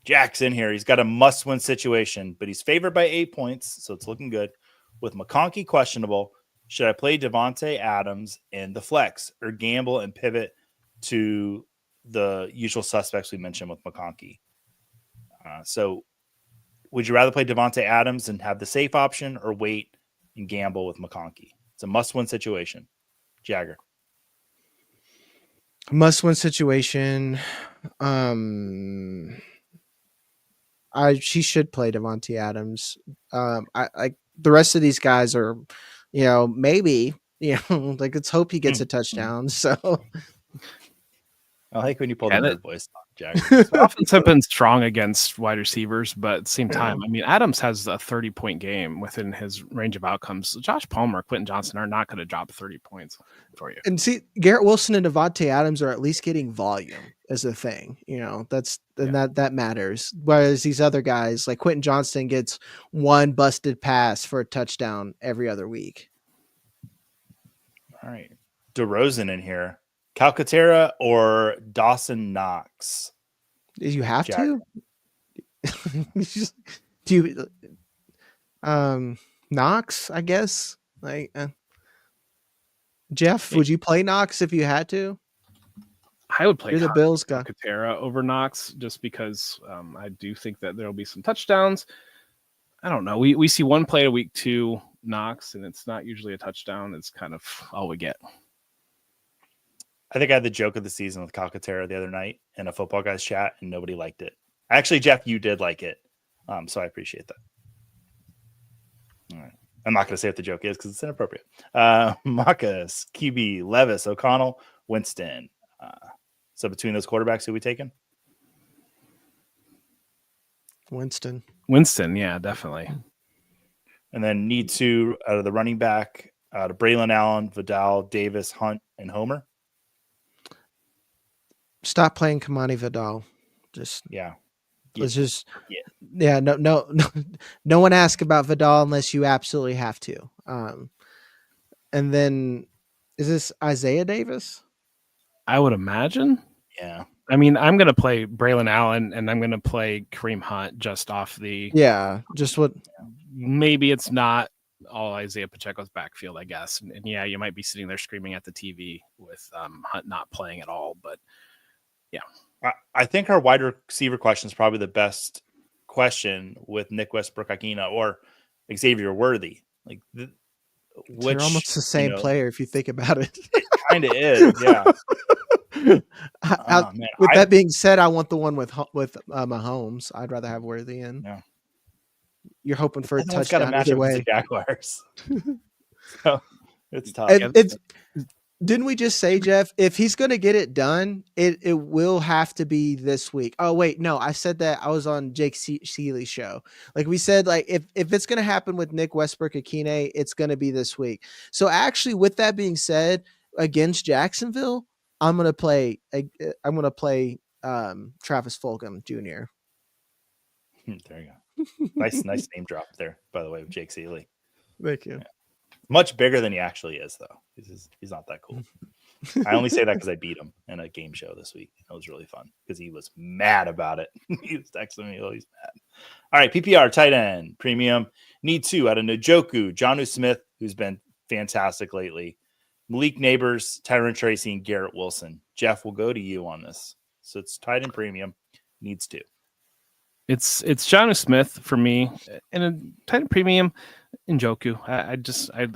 Jack's in here. He's got a must-win situation, but he's favored by 8 points, so it's looking good. With McConkey questionable, should I play Devontae Adams in the flex or gamble and pivot to the usual suspects we mentioned with McConkey? So would you rather play Devontae Adams and have the safe option or wait and gamble with McConkey? It's a must-win situation. Jagger. Must-win situation. She should play Devontae Adams. I the rest of these guys are, maybe, like let's hope he gets a touchdown. So I like when you pull the nerd voice, Jagger. Offense have been strong against wide receivers, but at the same time, I mean, Adams has a 30-point game within his range of outcomes. Josh Palmer, Quentin Johnson are not going to drop 30 points for you. And see, Garrett Wilson and Devontae Adams are at least getting volume as a thing. That matters. Whereas these other guys, like Quentin Johnston, gets one busted pass for a touchdown every other week. All right, DeRozan in here. Calcaterra or Dawson Knox? You have to? Do you Knox, I guess? Like Jeff, would you play Knox if you had to? I would play the Bills guy. Calcaterra over Knox just because I do think that there'll be some touchdowns. I don't know. We see one play a week 2 Knox, and it's not usually a touchdown. It's kind of all we get. I think I had the joke of the season with Calcaterra the other night in a Football Guys chat, and nobody liked it. Actually, Jeff, you did like it, so I appreciate that. All right. I'm not going to say what the joke is because it's inappropriate. Marcus, QB, Levis, O'Connell, Winston. So between those quarterbacks, who we taking? Winston, yeah, definitely. And then need 2 out of the running back, out of Braylon Allen, Vidal, Davis, Hunt, and Homer. Stop playing Kamani Vidal. No one ask about Vidal unless you absolutely have to. And then is this Isaiah Davis? I would imagine. Yeah. I mean, I'm going to play Braylon Allen and I'm going to play Kareem Hunt just off the. Yeah. Just what. Maybe it's not all Isaiah Pacheco's backfield, I guess. And yeah, you might be sitting there screaming at the TV with Hunt not playing at all. But yeah. I think our wide receiver question is probably the best question with Nick Westbrook-Ikhine or Xavier Worthy. Like, they're almost the same player if you think about it. It kind of is, yeah. That being said, I want the one with Mahomes. I'd rather have Worthy in. Yeah. You're hoping for a touchdown either way. The Jaguars. So it's tough. Didn't we just say, Jeff, if he's going to get it done, it will have to be this week. Oh, wait, no, I said that. I was on Jake Seeley's show. Like we said, like if it's going to happen with Nick Westbrook-Ikhine, it's going to be this week. So actually, with that being said, against Jacksonville, I'm going to play Travis Fulgham Jr. There you go. Nice name drop there, by the way, with Jake Seeley. Thank you. Yeah. Much bigger than he actually is, though. He's not that cool. I only say that because I beat him in a game show this week. It was really fun because he was mad about it. He was texting me, he's mad. All right, PPR, tight end, premium. Need 2 out of Njoku, Jonnu Smith, who's been fantastic lately. Malik Neighbors, Tyron Tracy, and Garrett Wilson. Jeff, will go to you on this. So it's tied in premium. Needs to. It's Jonnu Smith for me, and a tight end premium. Njoku. I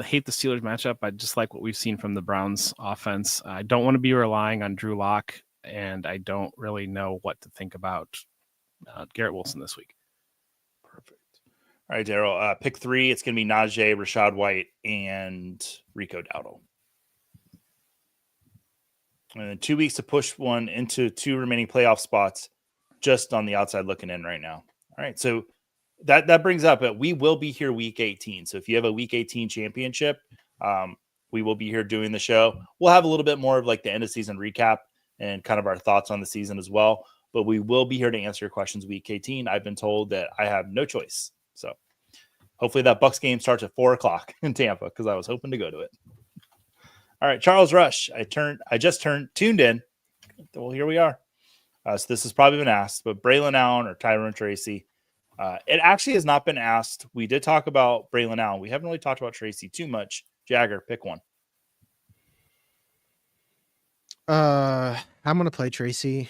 hate the Steelers matchup. I just like what we've seen from the Browns offense. I don't want to be relying on Drew Lock, and I don't really know what to think about Garrett Wilson this week. Perfect. All right, Daryl. Pick 3. It's going to be Najee, Rashad White, and Rico Dowdle. And then 2 weeks to push one into 2 remaining playoff spots, just on the outside looking in right now. All right, so that brings up that we will be here week 18. So if you have a week 18 championship, we will be here doing the show. We'll have a little bit more of like the end of season recap and kind of our thoughts on the season as well. But we will be here to answer your questions week 18. I've been told that I have no choice. So hopefully that Bucs game starts at 4:00 in Tampa, because I was hoping to go to it. All right, Charles Rush. I just tuned in. Well, here we are. So this has probably been asked, but Braylon Allen or Tyron Tracy. It actually has not been asked. We did talk about Braylon Allen. We haven't really talked about Tracy too much. Jagger, pick one. I'm gonna play Tracy.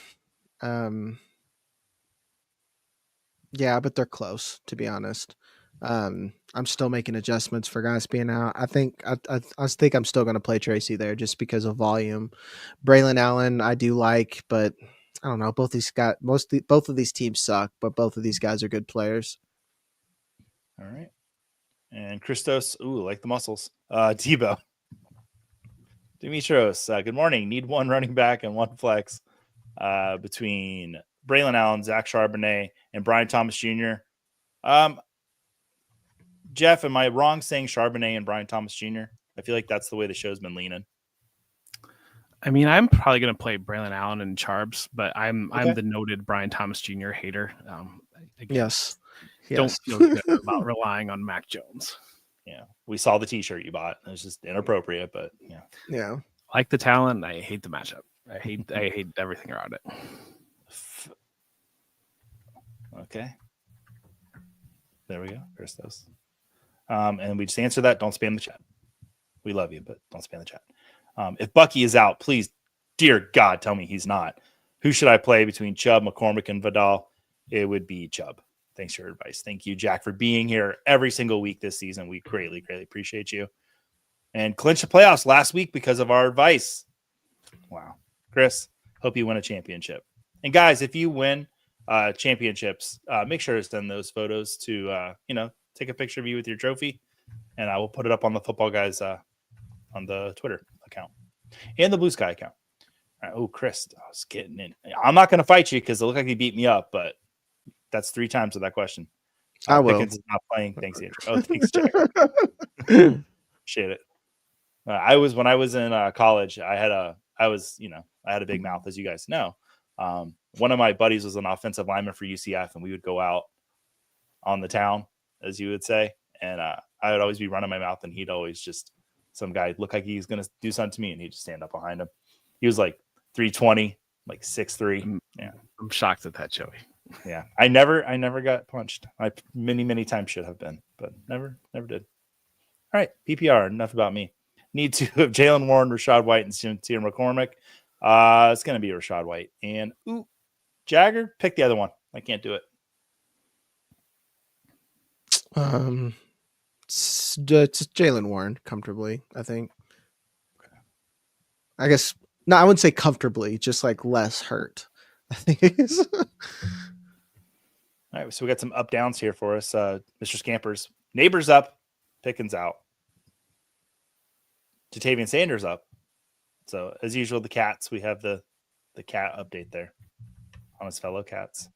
Yeah, but they're close, to be honest. I'm still making adjustments for guys being out. I think I'm still gonna play Tracy there just because of volume. Braylon Allen, I do like, but I don't know. Both of these teams suck, but both of these guys are good players. All right. And Christos, like the muscles. Debo. Dimitros, good morning. Need one running back and one flex between Braylon Allen, Zach Charbonnet, and Brian Thomas Jr. Jeff, am I wrong saying Charbonnet and Brian Thomas Jr.? I feel like that's the way the show's been leaning. I mean, I'm probably going to play Braylon Allen and Charbs, but I'm the noted Brian Thomas Jr. hater. Yes. Don't feel good about relying on Mac Jones. Yeah, we saw the T-shirt you bought. It was just inappropriate, but yeah. Yeah. I like the talent. I hate the matchup. I hate everything around it. Okay. There we go, Christos. And we just answer that. Don't spam the chat. We love you, but don't spam the chat. If Bucky is out, please, dear God, tell me he's not. Who should I play between Chubb, McCormick, and Vidal? It would be Chubb. Thanks for your advice. Thank you, Jack, for being here every single week this season. We greatly, greatly appreciate you. And clinched the playoffs last week because of our advice. Wow. Chris, hope you win a championship. And guys, if you win championships, make sure to send those photos to, take a picture of you with your trophy, and I will put it up on the Football Guys on the Twitter account and the Blue Sky account. All right. Oh, Chris, I was getting in. I'm not going to fight you because it looked like you beat me up, but that's 3 times with that question. I will. Pickens is not playing. Thanks, Andrew. Oh, thanks, Jack. Appreciate it. When I was in college, I had a big mouth, as you guys know. One of my buddies was an offensive lineman for UCF, and we would go out on the town, as you would say, and I would always be running my mouth, and he'd always just, some guy look like he's going to do something to me, and he'd just stand up behind him. He was like 320, like 6'3". Yeah. I'm shocked at that, Joey. Yeah. I never got punched. I many times should have been, but never did. All right. PPR, enough about me. Need to have Jalen Warren, Rashad White, and Sincere McCormick. It's going to be Rashad White. And Jagger, pick the other one. I can't do it. It's Jalen Warren comfortably, I think. Okay. I guess no, I wouldn't say comfortably, just like less hurt. I think it is. All right, so we got some up downs here for us. Mr. Scampers, Neighbors up, Pickens out. Jatavian Sanders up. So as usual, the Cats, we have the cat update there on his fellow Cats.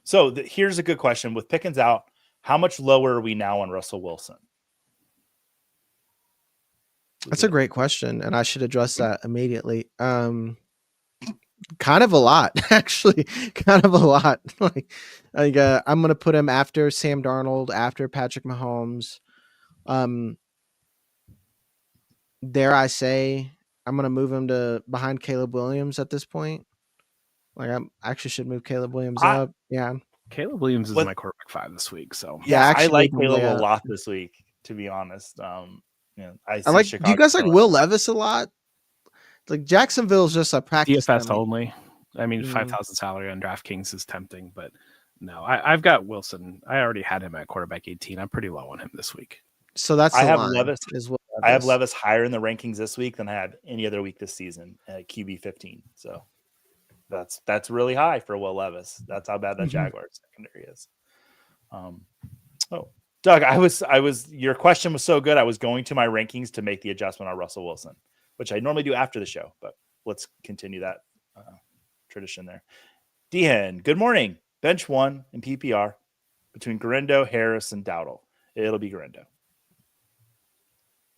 So here's a good question. With Pickens out, how much lower are we now on Russell Wilson? That's a great question, and I should address that immediately. Kind of a lot, actually. Kind of a lot. I'm going to put him after Sam Darnold, after Patrick Mahomes. Dare I say, I'm going to move him to behind Caleb Williams at this point. Like, I actually should move Caleb Williams up. Yeah. Caleb Williams is my quarterback 5 this week. So yeah, I like Caleb a lot this week, to be honest. Yeah, I I see like. Do Chicago. you guys like Will Levis a lot? Like Jacksonville's just a practice DFS dummy. only. I mean, 5,000 salary on DraftKings is tempting, but no, I've got Wilson. I already had him at quarterback 18. I'm pretty low on him this week. So that's I the have line. Levis. Is Will I have Levis. Levis higher in the rankings this week than I had any other week this season at QB 15. So that's really high for Will Levis. That's how bad that Jaguars secondary is. Doug, I was. Your question was so good. I was going to my rankings to make the adjustment on Russell Wilson, which I normally do after the show. But let's continue that tradition there. Dehan, good morning. Bench 1 in PPR between Garendo, Harris, and Dowdle. It'll be Garendo.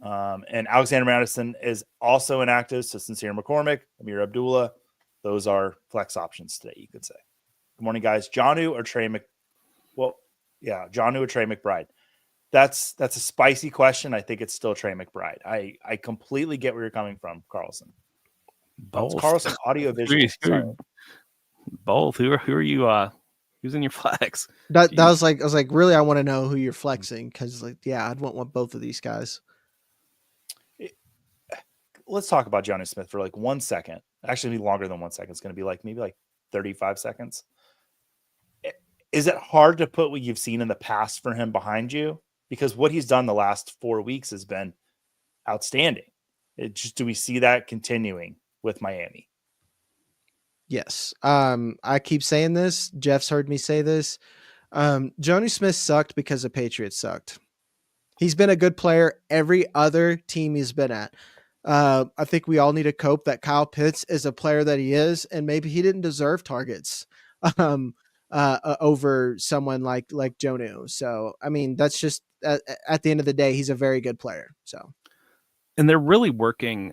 And Alexander Madison is also inactive. So Sincere McCormick, Amir Abdullah, those are flex options today, you could say. Good morning, guys. Jonnu or Trey Jonnu or Trey McBride. That's a spicy question. I think it's still Trey McBride. I completely get where you're coming from, Carlson. Both. Carlson audio visual. Both. Who are you? Who's in your flex? That was like, I was like, really, I want to know who you're flexing because, like, yeah, I'd want both of these guys. Let's talk about Johnny Smith for like 1 second. Actually, it'll be longer than 1 second. It's going to be like maybe like 35 seconds. Is it hard to put what you've seen in the past for him behind you? Because what he's done the last 4 weeks has been outstanding. Do we see that continuing with Miami? Yes. I keep saying this. Jeff's heard me say this. Johnny Smith sucked because the Patriots sucked. He's been a good player every other team he's been at. I think we all need to cope that Kyle Pitts is a player that he is, and maybe he didn't deserve targets over someone like Jonnu. So, I mean, that's just at the end of the day, he's a very good player. So, and they're really working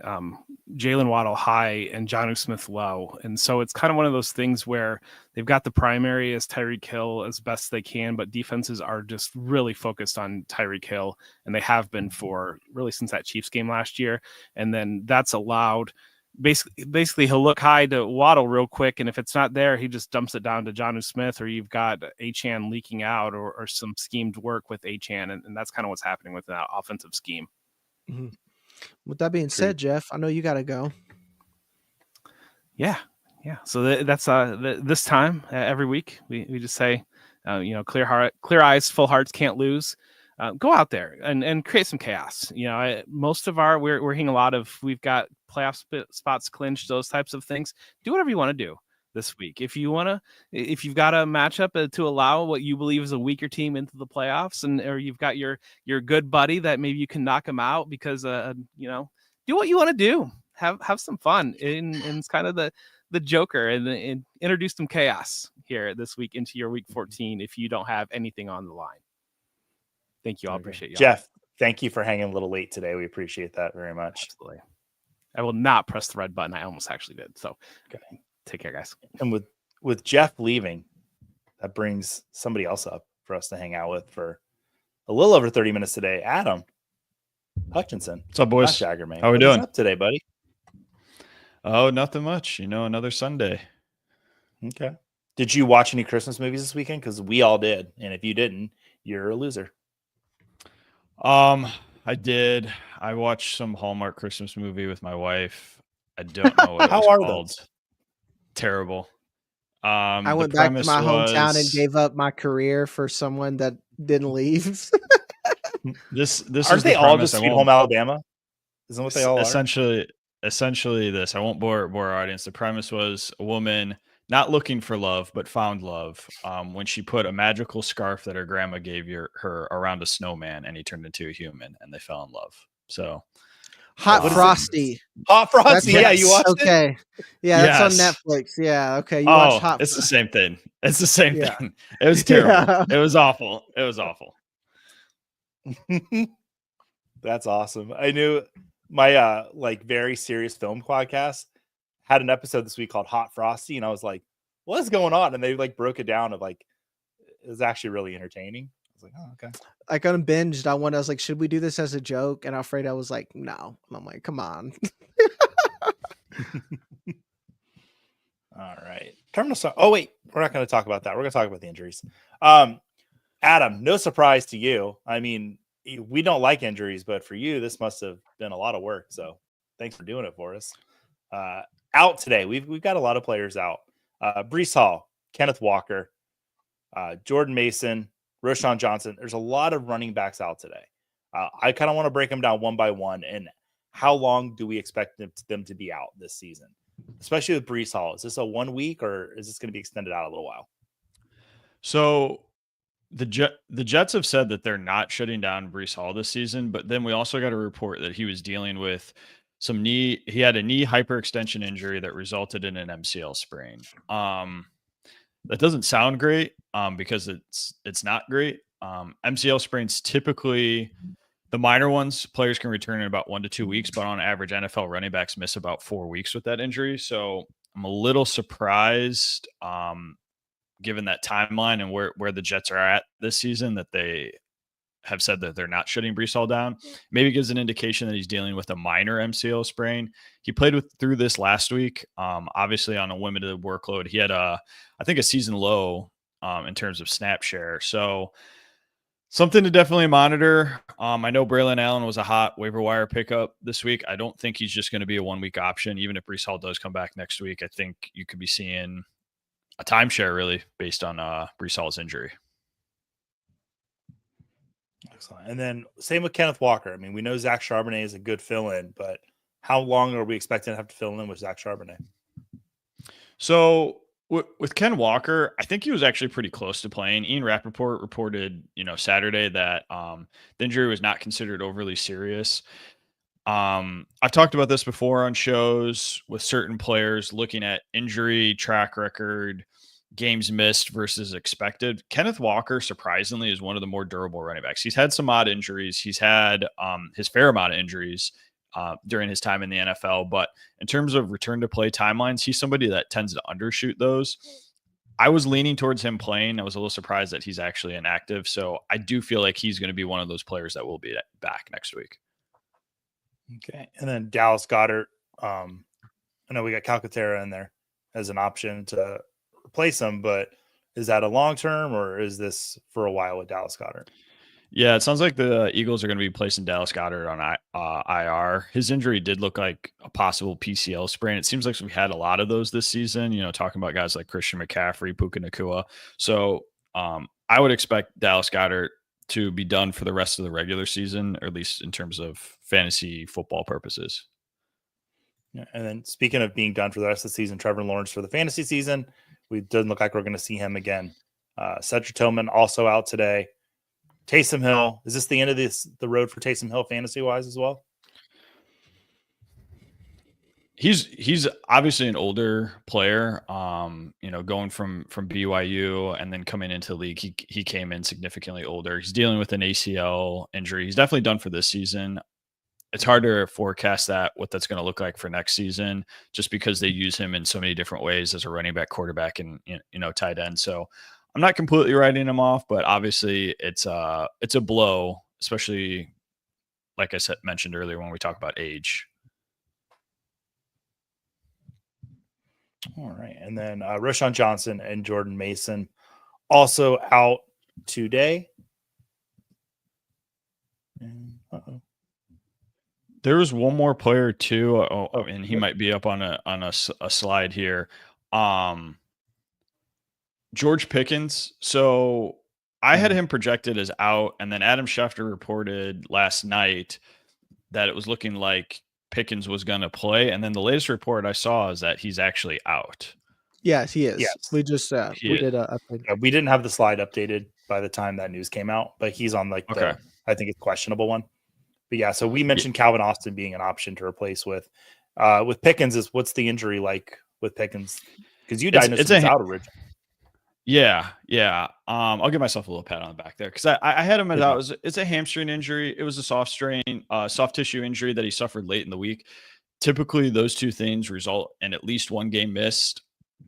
Jalen Waddle high and Jonnu Smith low. And so it's kind of one of those things where they've got the primary as Tyreek Hill as best they can, but defenses are just really focused on Tyreek Hill, and they have been for really since that Chiefs game last year. And then that's allowed basically he'll look high to Waddle real quick, and if it's not there, he just dumps it down to Jonnu Smith, or you've got Achane leaking out or some schemed work with Achane, and that's kind of what's happening with that offensive scheme. Mm-hmm. With that being said, Jeff, I know you got to go. Yeah. So that's this time every week we just say, clear eyes, full hearts, can't lose. Go out there and create some chaos. Most of we're hitting a lot of, we've got playoff spots clinched, those types of things. Do whatever you want to do this week. If you've got a matchup to allow what you believe is a weaker team into the playoffs, or you've got your good buddy that maybe you can knock him out because do what you want to do. Have some fun, and it's kind of the Joker, and introduce some chaos here this week into your week 14 if you don't have anything on the line. Thank you. I appreciate you, Jeff. Thank you for hanging a little late today. We appreciate that very much. Absolutely. I will not press the red button. I almost actually did. So okay. Take care, guys. And with Jeff leaving, that brings somebody else up for us to hang out with for a little over 30 minutes today. Adam Hutchinson. What's up, boys? Jaggerman. How we doing up today, buddy? Oh, nothing much. Another Sunday. Okay. Did you watch any Christmas movies this weekend? Because we all did. And if you didn't, you're a loser. I did. I watched some Hallmark Christmas movie with my wife. I don't know what How it was are called. those? Terrible. I went back to my hometown and gave up my career for someone that didn't leave. This aren't they all just Sweet Home Alabama? Isn't what they all essentially this. I won't bore our audience. The premise was a woman not looking for love, but found love when she put a magical scarf that her grandma gave her around a snowman, and he turned into a human, and they fell in love. So Hot Frosty. Hot Frosty. Yeah, you watched it? Okay. Yeah, that's on Netflix. Yeah, okay. You watched Hot It's the same thing. It's the same thing. It was terrible. Yeah. It was awful. That's awesome. I knew my very serious film podcast had an episode this week called Hot Frosty, and I was like, what's going on? And they broke it down of it was actually really entertaining. I was like, oh, okay. I got binged on one. I was like, should we do this as a joke? And Alfredo was like, no. And I'm like, come on. All right. Oh, wait. We're not going to talk about that. We're going to talk about the injuries. Adam, no surprise to you. I mean, we don't like injuries, but for you, this must have been a lot of work. So thanks for doing it for us. Out today, we've got a lot of players out. Brees Hall, Kenneth Walker, Jordan Mason, Roshan Johnson. There's a lot of running backs out today. I kind of want to break them down one by one. And how long do we expect them to be out this season? Especially with Brees Hall. Is this a 1 week or is this going to be extended out a little while? So the Jets have said that they're not shutting down Brees Hall this season, but then we also got a report that he was dealing with he had a knee hyperextension injury that resulted in an MCL sprain. That doesn't sound great because it's not great. MCL sprains typically, the minor ones, players can return in about 1 to 2 weeks, but on average, NFL running backs miss about 4 weeks with that injury. So I'm a little surprised, given that timeline and where the Jets are at this season, that they have said that they're not shutting Brees Hall down. Maybe gives an indication that he's dealing with a minor MCL sprain. He played through this last week, obviously on a limited workload. He had I think a season low in terms of snap share. So something to definitely monitor. I know Braylon Allen was a hot waiver wire pickup this week. I don't think he's just going to be a 1 week option. Even if Brees Hall does come back next week, I think you could be seeing a timeshare really based on Brees Hall's injury. Excellent. And then same with Kenneth Walker. I mean, we know Zach Charbonnet is a good fill-in, but how long are we expecting to have to fill in with Zach Charbonnet? So with Ken Walker, I think he was actually pretty close to playing. Ian Rappaport reported, Saturday that the injury was not considered overly serious. I've talked about this before on shows with certain players looking at injury track record, games missed versus expected. Kenneth Walker, surprisingly, is one of the more durable running backs. He's had some odd injuries. He's had his fair amount of injuries during his time in the NFL. But in terms of return to play timelines, he's somebody that tends to undershoot those. I was leaning towards him playing. I was a little surprised that he's actually inactive. So I do feel like he's going to be one of those players that will be back next week. Okay. And then Dallas Goedert. I know we got Calcaterra in there as an option to replace him, but is that a long-term or is this for a while with Dallas Goedert? Yeah, it sounds like the Eagles are going to be placing Dallas Goedert on IR. His injury did look like a possible PCL sprain. It seems like we had a lot of those this season, talking about guys like Christian McCaffrey, Puka Nacua. So I would expect Dallas Goedert to be done for the rest of the regular season, or at least in terms of fantasy football purposes. Yeah, and then speaking of being done for the rest of the season, Trevor Lawrence for the fantasy season, it doesn't look like we're going to see him again. Cedric Tillman also out today. Taysom Hill, is this the end of the road for Taysom Hill fantasy wise as well? He's obviously an older player, going from BYU and then coming into the league. He came in significantly older. He's dealing with an ACL injury. He's definitely done for this season. It's hard to forecast what that's going to look like for next season, just because they use him in so many different ways as a running back, quarterback, and tight end. So I'm not completely writing him off, but obviously it's a blow, especially like I mentioned earlier when we talk about age. All right. And then Roshan Johnson and Jordan Mason also out today. Uh-oh. There was one more player too. And he might be up on a slide here. George Pickens. So I had him projected as out, and then Adam Schefter reported last night that it was looking like Pickens was going to play, and then the latest report I saw is that he's actually out. Yes, he is. Yes. We just we did a update. We didn't have the slide updated by the time that news came out, but he's on I think it's questionable one. But yeah, so we mentioned Calvin Austin being an option to replace with Pickens. What's the injury like with Pickens? Because you diagnosed him out originally. Yeah. I'll give myself a little pat on the back there because I had him as out. It's a hamstring injury. It was a soft tissue injury that he suffered late in the week. Typically, those two things result in at least one game missed.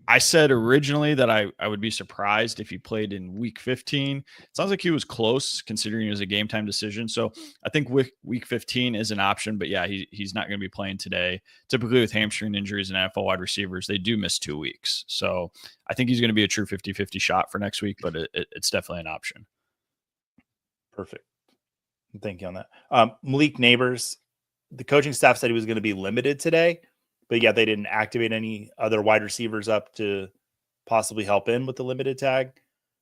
I said originally that I would be surprised if he played in week 15. It sounds like he was close considering it was a game time decision. So I think week 15 is an option, but yeah, he's not going to be playing today. Typically with hamstring injuries and NFL wide receivers, they do miss 2 weeks. So I think he's going to be a true 50-50 shot for next week, but it's definitely an option. Perfect. Thank you on that. Malik Neighbors, the coaching staff said he was going to be limited today, but yeah, they didn't activate any other wide receivers up to possibly help in with the limited tag.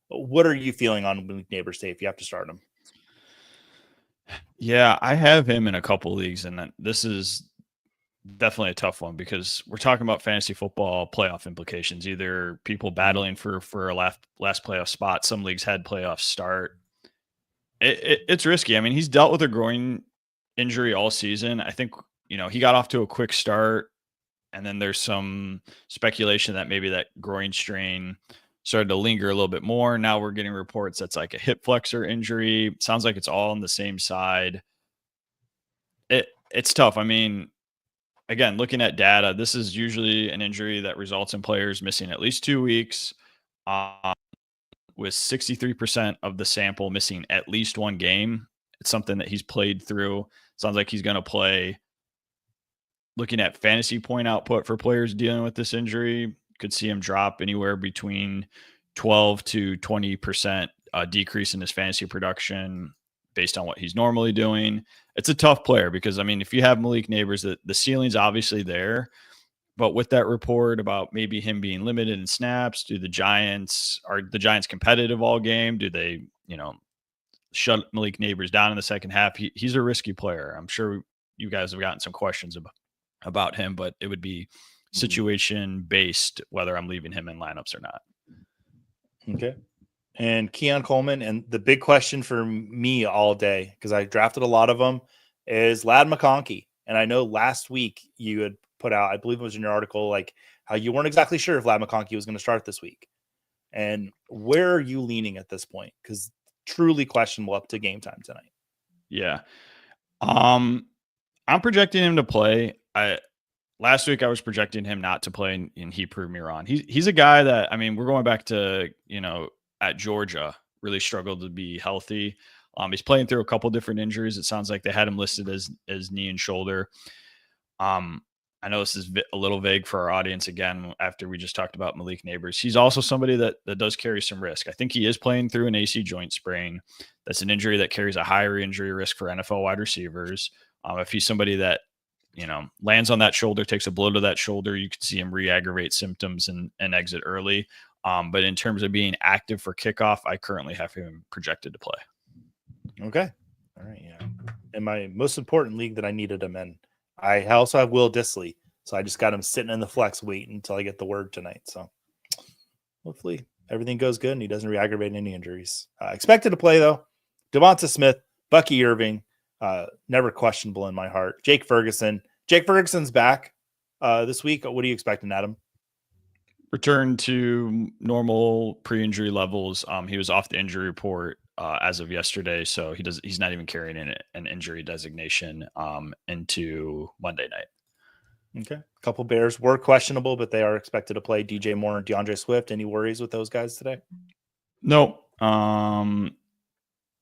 What are you feeling on Malik Neighbors today if you have to start him? Yeah, I have him in a couple leagues, and this is definitely a tough one because we're talking about fantasy football playoff implications. Either people battling for a last playoff spot. Some leagues had playoff start. It's risky. I mean, he's dealt with a groin injury all season. I think he got off to a quick start, and then there's some speculation that maybe that groin strain started to linger a little bit more. Now we're getting reports that's like a hip flexor injury. Sounds like it's all on the same side. It's tough. I mean, again, looking at data, this is usually an injury that results in players missing at least 2 weeks, with 63% of the sample missing at least one game. It's something that he's played through. Sounds like he's going to play. Looking at fantasy point output for players dealing with this injury, could see him drop anywhere between 12 to 20% decrease in his fantasy production based on what he's normally doing. It's a tough player because, I mean, if you have Malik Neighbors, the ceiling's obviously there. But with that report about maybe him being limited in snaps, are the Giants competitive all game? Do they, shut Malik Neighbors down in the second half? He's a risky player. I'm sure you guys have gotten some questions about him, but it would be situation based whether I'm leaving him in lineups or not. Okay. And Keon Coleman, and the big question for me all day, because I drafted a lot of them, is Ladd McConkey. And I know last week you had put out, I believe it was in your article, like how you weren't exactly sure if Ladd McConkey was going to start this week. And where are you leaning at this point? Because truly questionable up to game time tonight. Yeah. I'm projecting him to play. Last week I was projecting him not to play, and he proved me wrong. He's a guy that, I mean, we're going back to, at Georgia, really struggled to be healthy. He's playing through a couple different injuries. It sounds like they had him listed as knee and shoulder. I know this is a little vague for our audience again, after we just talked about Malik Neighbors. He's also somebody that does carry some risk. I think he is playing through an AC joint sprain. That's an injury that carries a higher injury risk for NFL wide receivers. If he's somebody that, lands on that shoulder, takes a blow to that shoulder, you could see him re-aggravate symptoms and exit early. But in terms of being active for kickoff, I currently have him projected to play. Okay. All right. Yeah. In my most important league that I needed him in, I also have Will Dissly. So I just got him sitting in the flex waiting until I get the word tonight. So hopefully everything goes good and he doesn't re-aggravate any injuries. Expected to play, though. Devonta Smith, Bucky Irving, never questionable in my heart. Jake Ferguson's back this week. What are you expecting, Adam? Return to normal pre-injury levels. He was off the injury report as of yesterday, so he's not even carrying an injury designation into Monday night. Okay. A couple Bears were questionable, but they are expected to play. DJ Moore and DeAndre Swift. Any worries with those guys today? No.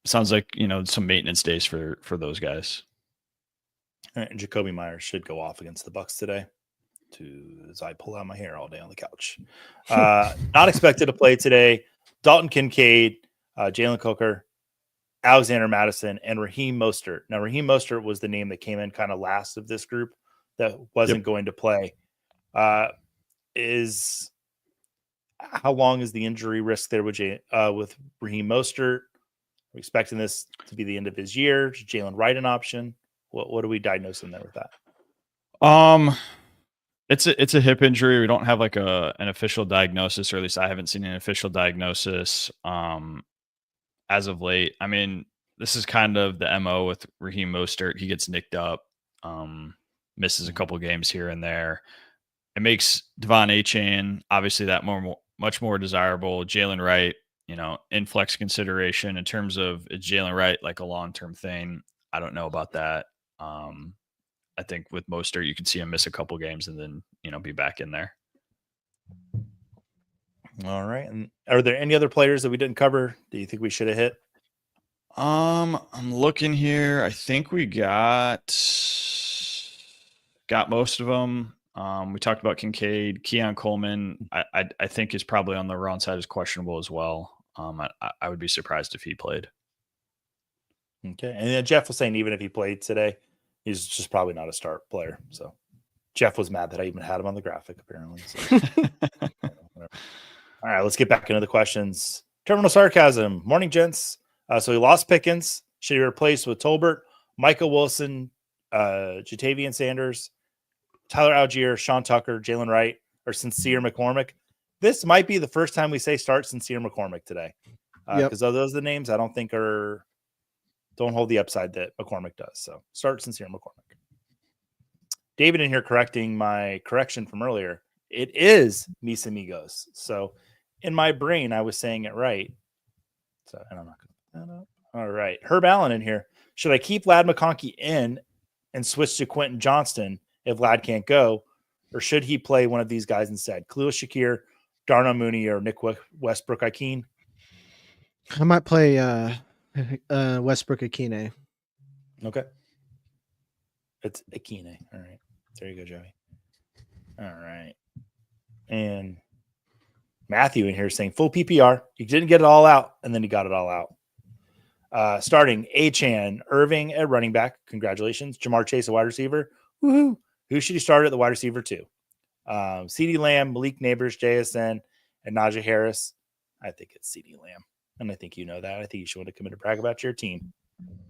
Sounds like, some maintenance days for those guys. All right, and Jacoby Myers should go off against the Bucs today. As I pull out my hair all day on the couch. Not expected to play today. Dalton Kincaid, Jalen Coker, Alexander Madison, and Raheem Mostert. Now, Raheem Mostert was the name that came in kind of last of this group that wasn't going to play. How long is the injury risk there with Raheem Mostert? We're expecting this to be the end of his year. Is Jalen Wright an option? What do we diagnose him there with that? It's a hip injury. We don't have like an official diagnosis, or at least I haven't seen an official diagnosis as of late. I mean, this is kind of the MO with Raheem Mostert. He gets nicked up, misses a couple games here and there. It makes Devon Achane obviously that much more desirable. Jalen Wright, in flex consideration in terms of is Jalen Wright like a long-term thing? I don't know about that. I think with Mostert, you can see him miss a couple games and then, be back in there. All right. And are there any other players that we didn't cover? Do you think we should have hit? I'm looking here. I think we got most of them. We talked about Kincaid. Keon Coleman, I think is probably on the wrong side, is questionable as well. I would be surprised if he played. Okay. And then Jeff was saying even if he played today, he's just probably not a start player. So Jeff was mad that I even had him on the graphic, apparently. So, whatever. All right, let's get back into the questions. Terminal sarcasm. Morning, gents. So he lost Pickens. Should he replace with Tolbert, Michael Wilson, Jatavian Sanders, Tyler Algier, Sean Tucker, Jalen Wright, or Sincere McCormick? This might be the first time we say start Sincere McCormick today. Because those are the names I don't think don't hold the upside that McCormick does. So start Sincere McCormick. David in here correcting my correction from earlier. It is Mis Amigos. So in my brain, I was saying it right. So and I'm not going to put that up. All right. Herb Allen in here. Should I keep Lad McConkey in and switch to Quentin Johnston if Lad can't go? Or should he play one of these guys instead? Khalil Shakir, Darnell Mooney, or Nick Westbrook-Ikine? I might play Westbrook-Ikine. Okay. It's Akine. All right. There you go, Joey. All right. And Matthew in here saying full PPR. You didn't get it all out, and then you got it all out. Starting Achan Irving at running back. Congratulations. Jamar Chase, a wide receiver. Woohoo. Who should he start at the wide receiver too? CeeDee Lamb, Malik Neighbors, JSN, and Najee Harris. I think it's CeeDee Lamb. And I think you know that. I think you should want to come in to brag about your team.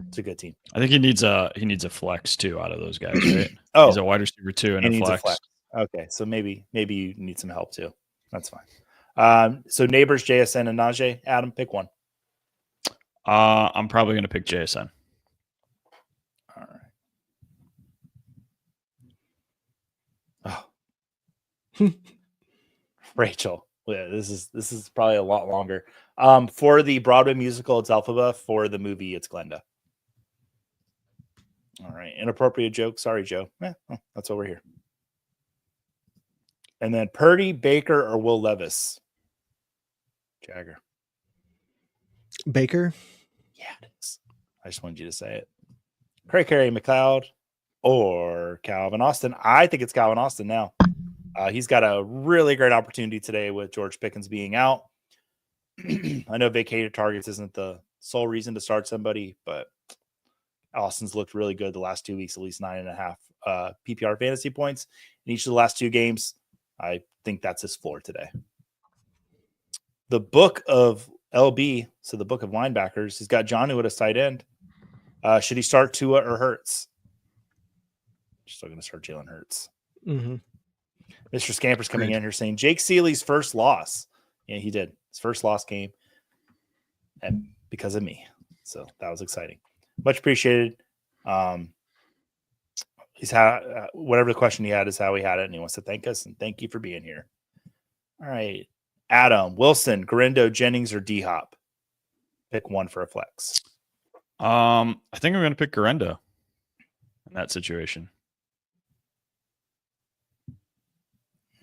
It's a good team. I think he needs a flex too out of those guys, right? Oh, he's a wide receiver too and a flex. Okay, so maybe you need some help too. That's fine. So Neighbors, JSN, and Najee. Adam, pick one. I'm probably going to pick JSN. All right. Oh, Rachel. Yeah, this is probably a lot longer. For the Broadway musical, it's Elphaba. For the movie, it's Glenda. All right. Inappropriate joke. Sorry, Joe. That's why we're here. And then Purdy, Baker, or Will Levis? Jagger. Baker? Yeah, it is. I just wanted you to say it. Craig Carey, McLeod, or Calvin Austin. I think it's Calvin Austin now. He's got a really great opportunity today with George Pickens being out. I know vacated targets isn't the sole reason to start somebody, but Austin's looked really good the last 2 weeks, at least 9.5 PPR fantasy points in each of the last two games. I think that's his floor today. The book of LB, so the book of linebackers, has got Jonnu at a tight end. Should he start Tua or Hurts? Still going to start Jalen Hurts. Mm-hmm. Mr. Scamper's coming in here saying Jake Seeley's first loss. Yeah, he did. His first loss came and because of me. So that was exciting. Much appreciated. He's had whatever the question he had is how he had it, and he wants to thank us and thank you for being here. All right. Adam, Wilson, Garindo, Jennings, or D-Hop? Pick one for a flex. I think I'm going to pick Garindo in that situation.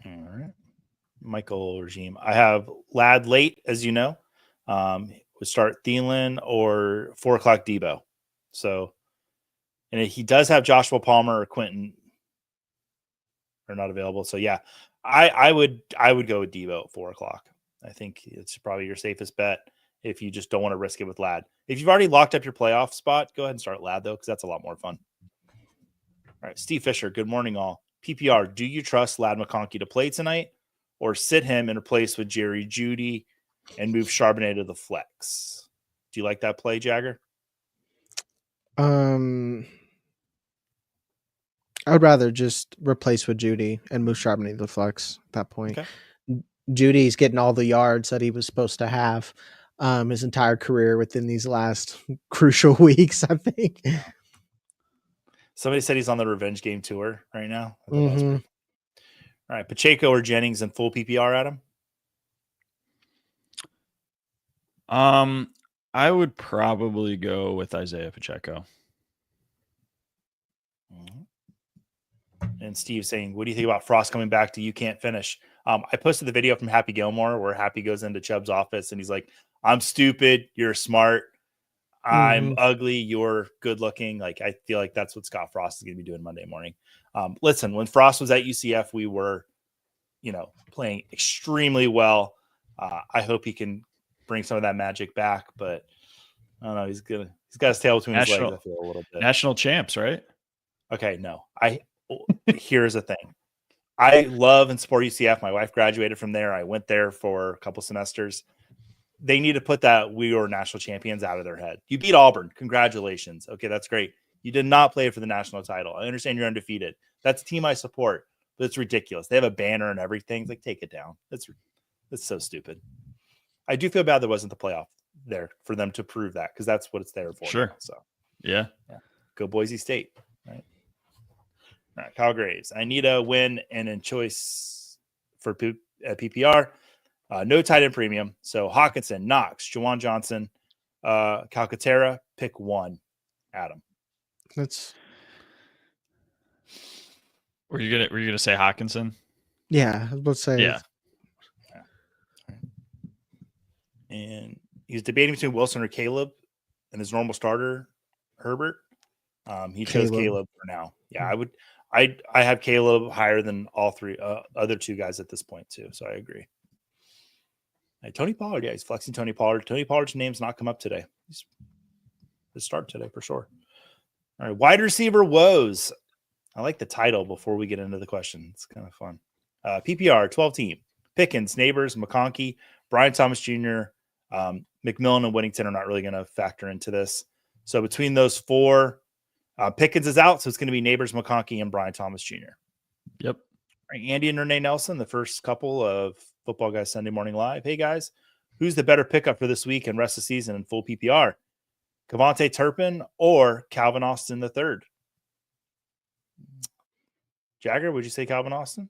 All right. Michael Regime. I have Lad late, as you know. Would start Thielen or 4 o'clock Debo. So, and he does have Joshua Palmer or Quentin are not available. So yeah, I would go with Debo at 4 o'clock. I think it's probably your safest bet if you just don't want to risk it with Lad. If you've already locked up your playoff spot, go ahead and start Lad though, because that's a lot more fun. All right, Steve Fisher. Good morning, all. PPR. Do you trust Lad McConkey to play tonight, or sit him and replace with Jerry Jeudy and move Charbonnet to the flex? Do you like that play, Jagger? I would rather just replace with Jeudy and move Charbonnet to the flex at that point. Okay. Judy's getting all the yards that he was supposed to have his entire career within these last crucial weeks, I think. Somebody said he's on the revenge game tour right now. Mm-hmm. All right. Pacheco or Jennings in full PPR, Adam? I would probably go with Isaiah Pacheco. And Steve saying, what do you think about Frost coming back to You Can't Finish? I posted the video from Happy Gilmore where Happy goes into Chubb's office and he's like, I'm stupid. You're smart. I'm ugly. You're good looking. Like, I feel like that's what Scott Frost is going to be doing Monday morning. Listen, when Frost was at UCF, we were, playing extremely well. I hope he can bring some of that magic back, but I don't know. He's got his tail between his legs. National- I feel a little bit. National champs, right? Okay, no. Here's the thing. I love and support UCF. My wife graduated from there. I went there for a couple semesters. They need to put that we were national champions out of their head. You beat Auburn. Congratulations. Okay, that's great. You did not play for the national title. I understand you're undefeated. That's a team I support, but it's ridiculous. They have a banner and everything. It's like, take it down. It's so stupid. I do feel bad there wasn't the playoff there for them to prove that, because that's what it's there for. Sure. Now, so Yeah. go Boise State. Right. All right, Kyle Graves. I need a win and in choice for PPR. No tight end premium. So Hawkinson, Knox, Jawan Johnson, Calcaterra, pick one. Adam. Were you gonna say Hawkinson? Yeah, I was about to say. Yeah. And he's debating between Wilson or Caleb and his normal starter, Herbert. He chose Caleb for now. Yeah, I have Caleb higher than all three other two guys at this point too. So I agree. Tony Pollard, yeah, he's flexing Tony Pollard. Tony Pollard's name's not come up today. He's his start today for sure. All right, wide receiver woes. I like the title before we get into the question. It's kind of fun. PPR 12 team: Pickens, Neighbors, McConkey, Brian Thomas Jr., McMillan, and Whittington are not really going to factor into this. So between those four, Pickens is out, so it's going to be Neighbors, McConkey, and Brian Thomas Jr. Yep. All right, Andy and Renee Nelson, the first couple of Football Guys Sunday Morning Live. Hey guys, who's the better pickup for this week and rest of the season in full PPR? Kavontae Turpin or Calvin Austin III? Jagger, would you say Calvin Austin?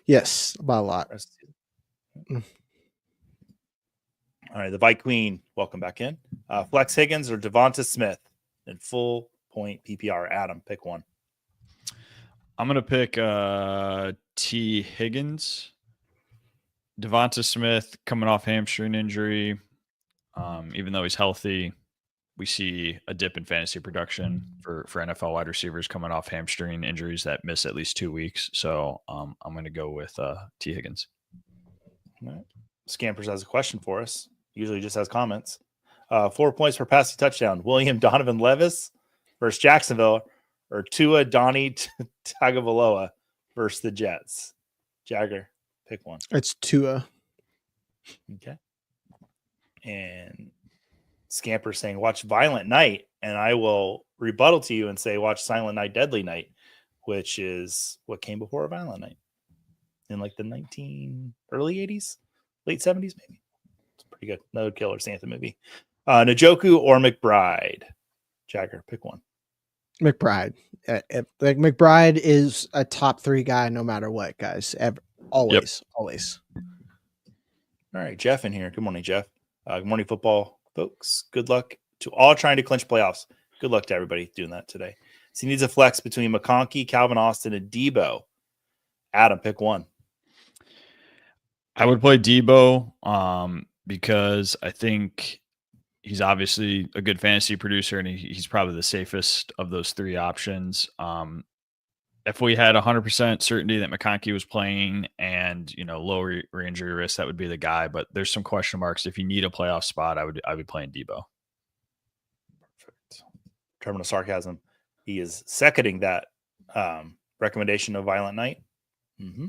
Yes, by a lot. All right, the Vike Queen, welcome back in. Flex Higgins or Devonta Smith in full point PPR? Adam, pick one. I'm gonna pick T. Higgins. Devonta Smith coming off hamstring injury. Even though he's healthy, we see a dip in fantasy production for NFL wide receivers coming off hamstring injuries that miss at least 2 weeks. So I'm going to go with T. Higgins. All right. Scampers has a question for us. Usually just has comments. 4 points per passing touchdown. William Donovan Levis versus Jacksonville, or Tua Donnie Tagovailoa versus the Jets. Jagger, pick one. It's Tua. Okay. And Scamper saying, watch Violent Night, and I will rebuttal to you and say, watch Silent Night, Deadly Night, which is what came before Violent Night in like the early 80s, late 70s, maybe. It's pretty good. No Killer Santa movie. Njoku or McBride? Jagger, pick one. McBride. Like McBride is a top 3 guy no matter what, guys. Always. All right, Jeff in here. Good morning, Jeff. Good morning, football folks. Good luck to all trying to clinch playoffs. Good luck to everybody doing that today. So he needs a flex between McConkey, Calvin Austin, and Debo. Adam, pick one. I would play Debo because I think he's obviously a good fantasy producer, and he's probably the safest of those 3 options. If we had 100% certainty that McConkey was playing and, low re-injury risk, that would be the guy. But there's some question marks. If you need a playoff spot, I would be playing Debo. Perfect. Terminal sarcasm. He is seconding that recommendation of Violent Night. Mm-hmm.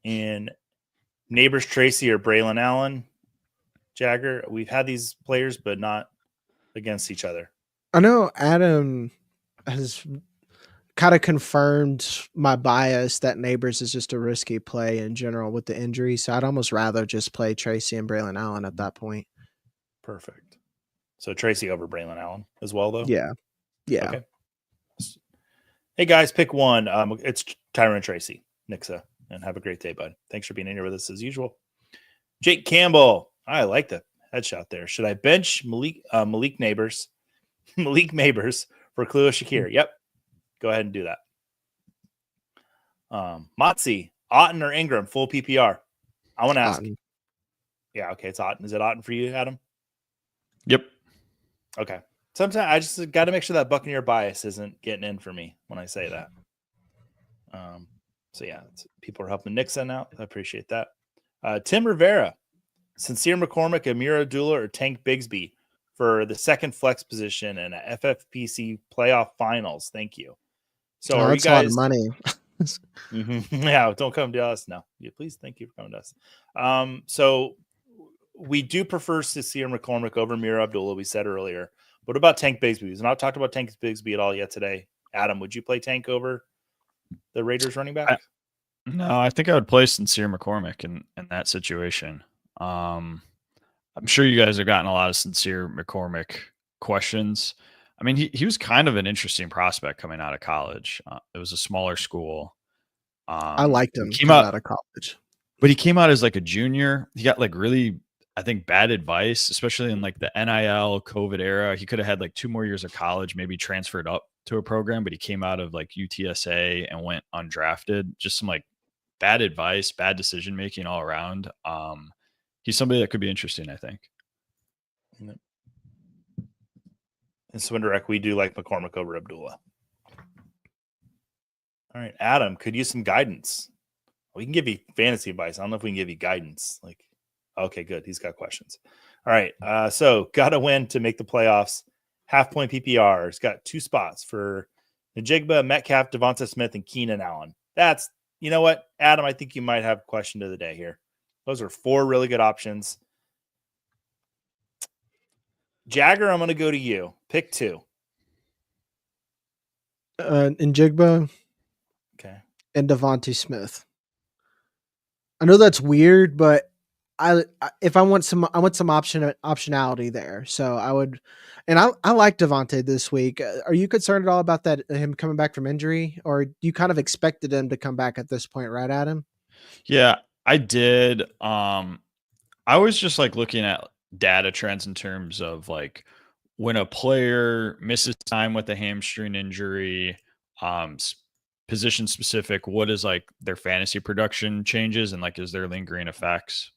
And Neighbors Tracy or Braylon Allen? Jagger, we've had these players, but not against each other. I know Adam has kind of confirmed my bias that Neighbors is just a risky play in general with the injury. So I'd almost rather just play Tracy and Braylon Allen at that point. Perfect. So Tracy over Braylon Allen as well, though? Yeah. Okay. Hey, guys, pick one. It's Tyron Tracy, Nixa, and have a great day, bud. Thanks for being in here with us as usual. Jake Campbell. I like the headshot there. Should I bench Malik Neighbors for Khalil Shakir? Yep. Go ahead and do that. Motzi, Otten or Ingram, full PPR? I want to ask. Otten. Yeah, okay, it's Otten. Is it Otten for you, Adam? Yep. Okay. Sometimes I just got to make sure that Buccaneer bias isn't getting in for me when I say that. So yeah, people are helping Nixon out. I appreciate that. Tim Rivera, Sincere McCormick, Amir Abdullah, or Tank Bigsby for the second flex position in a FFPC playoff finals. Thank you. So Oh, are you that's a lot of guys money. Yeah, don't come to us. No. Yeah, please, thank you for coming to us. So we do prefer Sincere McCormick over Mira Abdullah, we said earlier. What about Tank Bigsby? We've not talked about Tank Bigsby at all yet today. Adam, would you play Tank over the Raiders running back? No, I think I would play Sincere McCormick in that situation. I'm sure you guys have gotten a lot of Sincere McCormick questions. I mean, he was kind of an interesting prospect coming out of college. It was a smaller school. I liked him he came coming out out of college. But he came out as like a junior. He got like really, I think, bad advice, especially in like the NIL COVID era. He could have had like 2 more years of college, maybe transferred up to a program, but he came out of like UTSA and went undrafted. Just some like bad advice, bad decision making all around. He's somebody that could be interesting, I think. And Swindirect, we do like McCormick over Abdullah. All right, Adam, could use some guidance. We can give you fantasy advice. I don't know if we can give you guidance. Like, okay, good. He's got questions. All right. So got to win to make the playoffs. Half point PPR. It's got 2 spots for Najigba, Metcalf, Devonta Smith, and Keenan Allen. That's, you know what, Adam, I think you might have a question of the day here. Those are 4 really good options. Jagger, I'm going to go to you. Pick 2. Njigba Okay. and Devontae Smith. I know that's weird, but I want some optionality there. So I would, and I like Devontae this week. Are you concerned at all about that, him coming back from injury, or you kind of expected him to come back at this point, right, Adam? Yeah, I did. I was just like looking at data trends in terms of like when a player misses time with a hamstring injury, position specific, what is like their fantasy production changes and like is there lingering effects?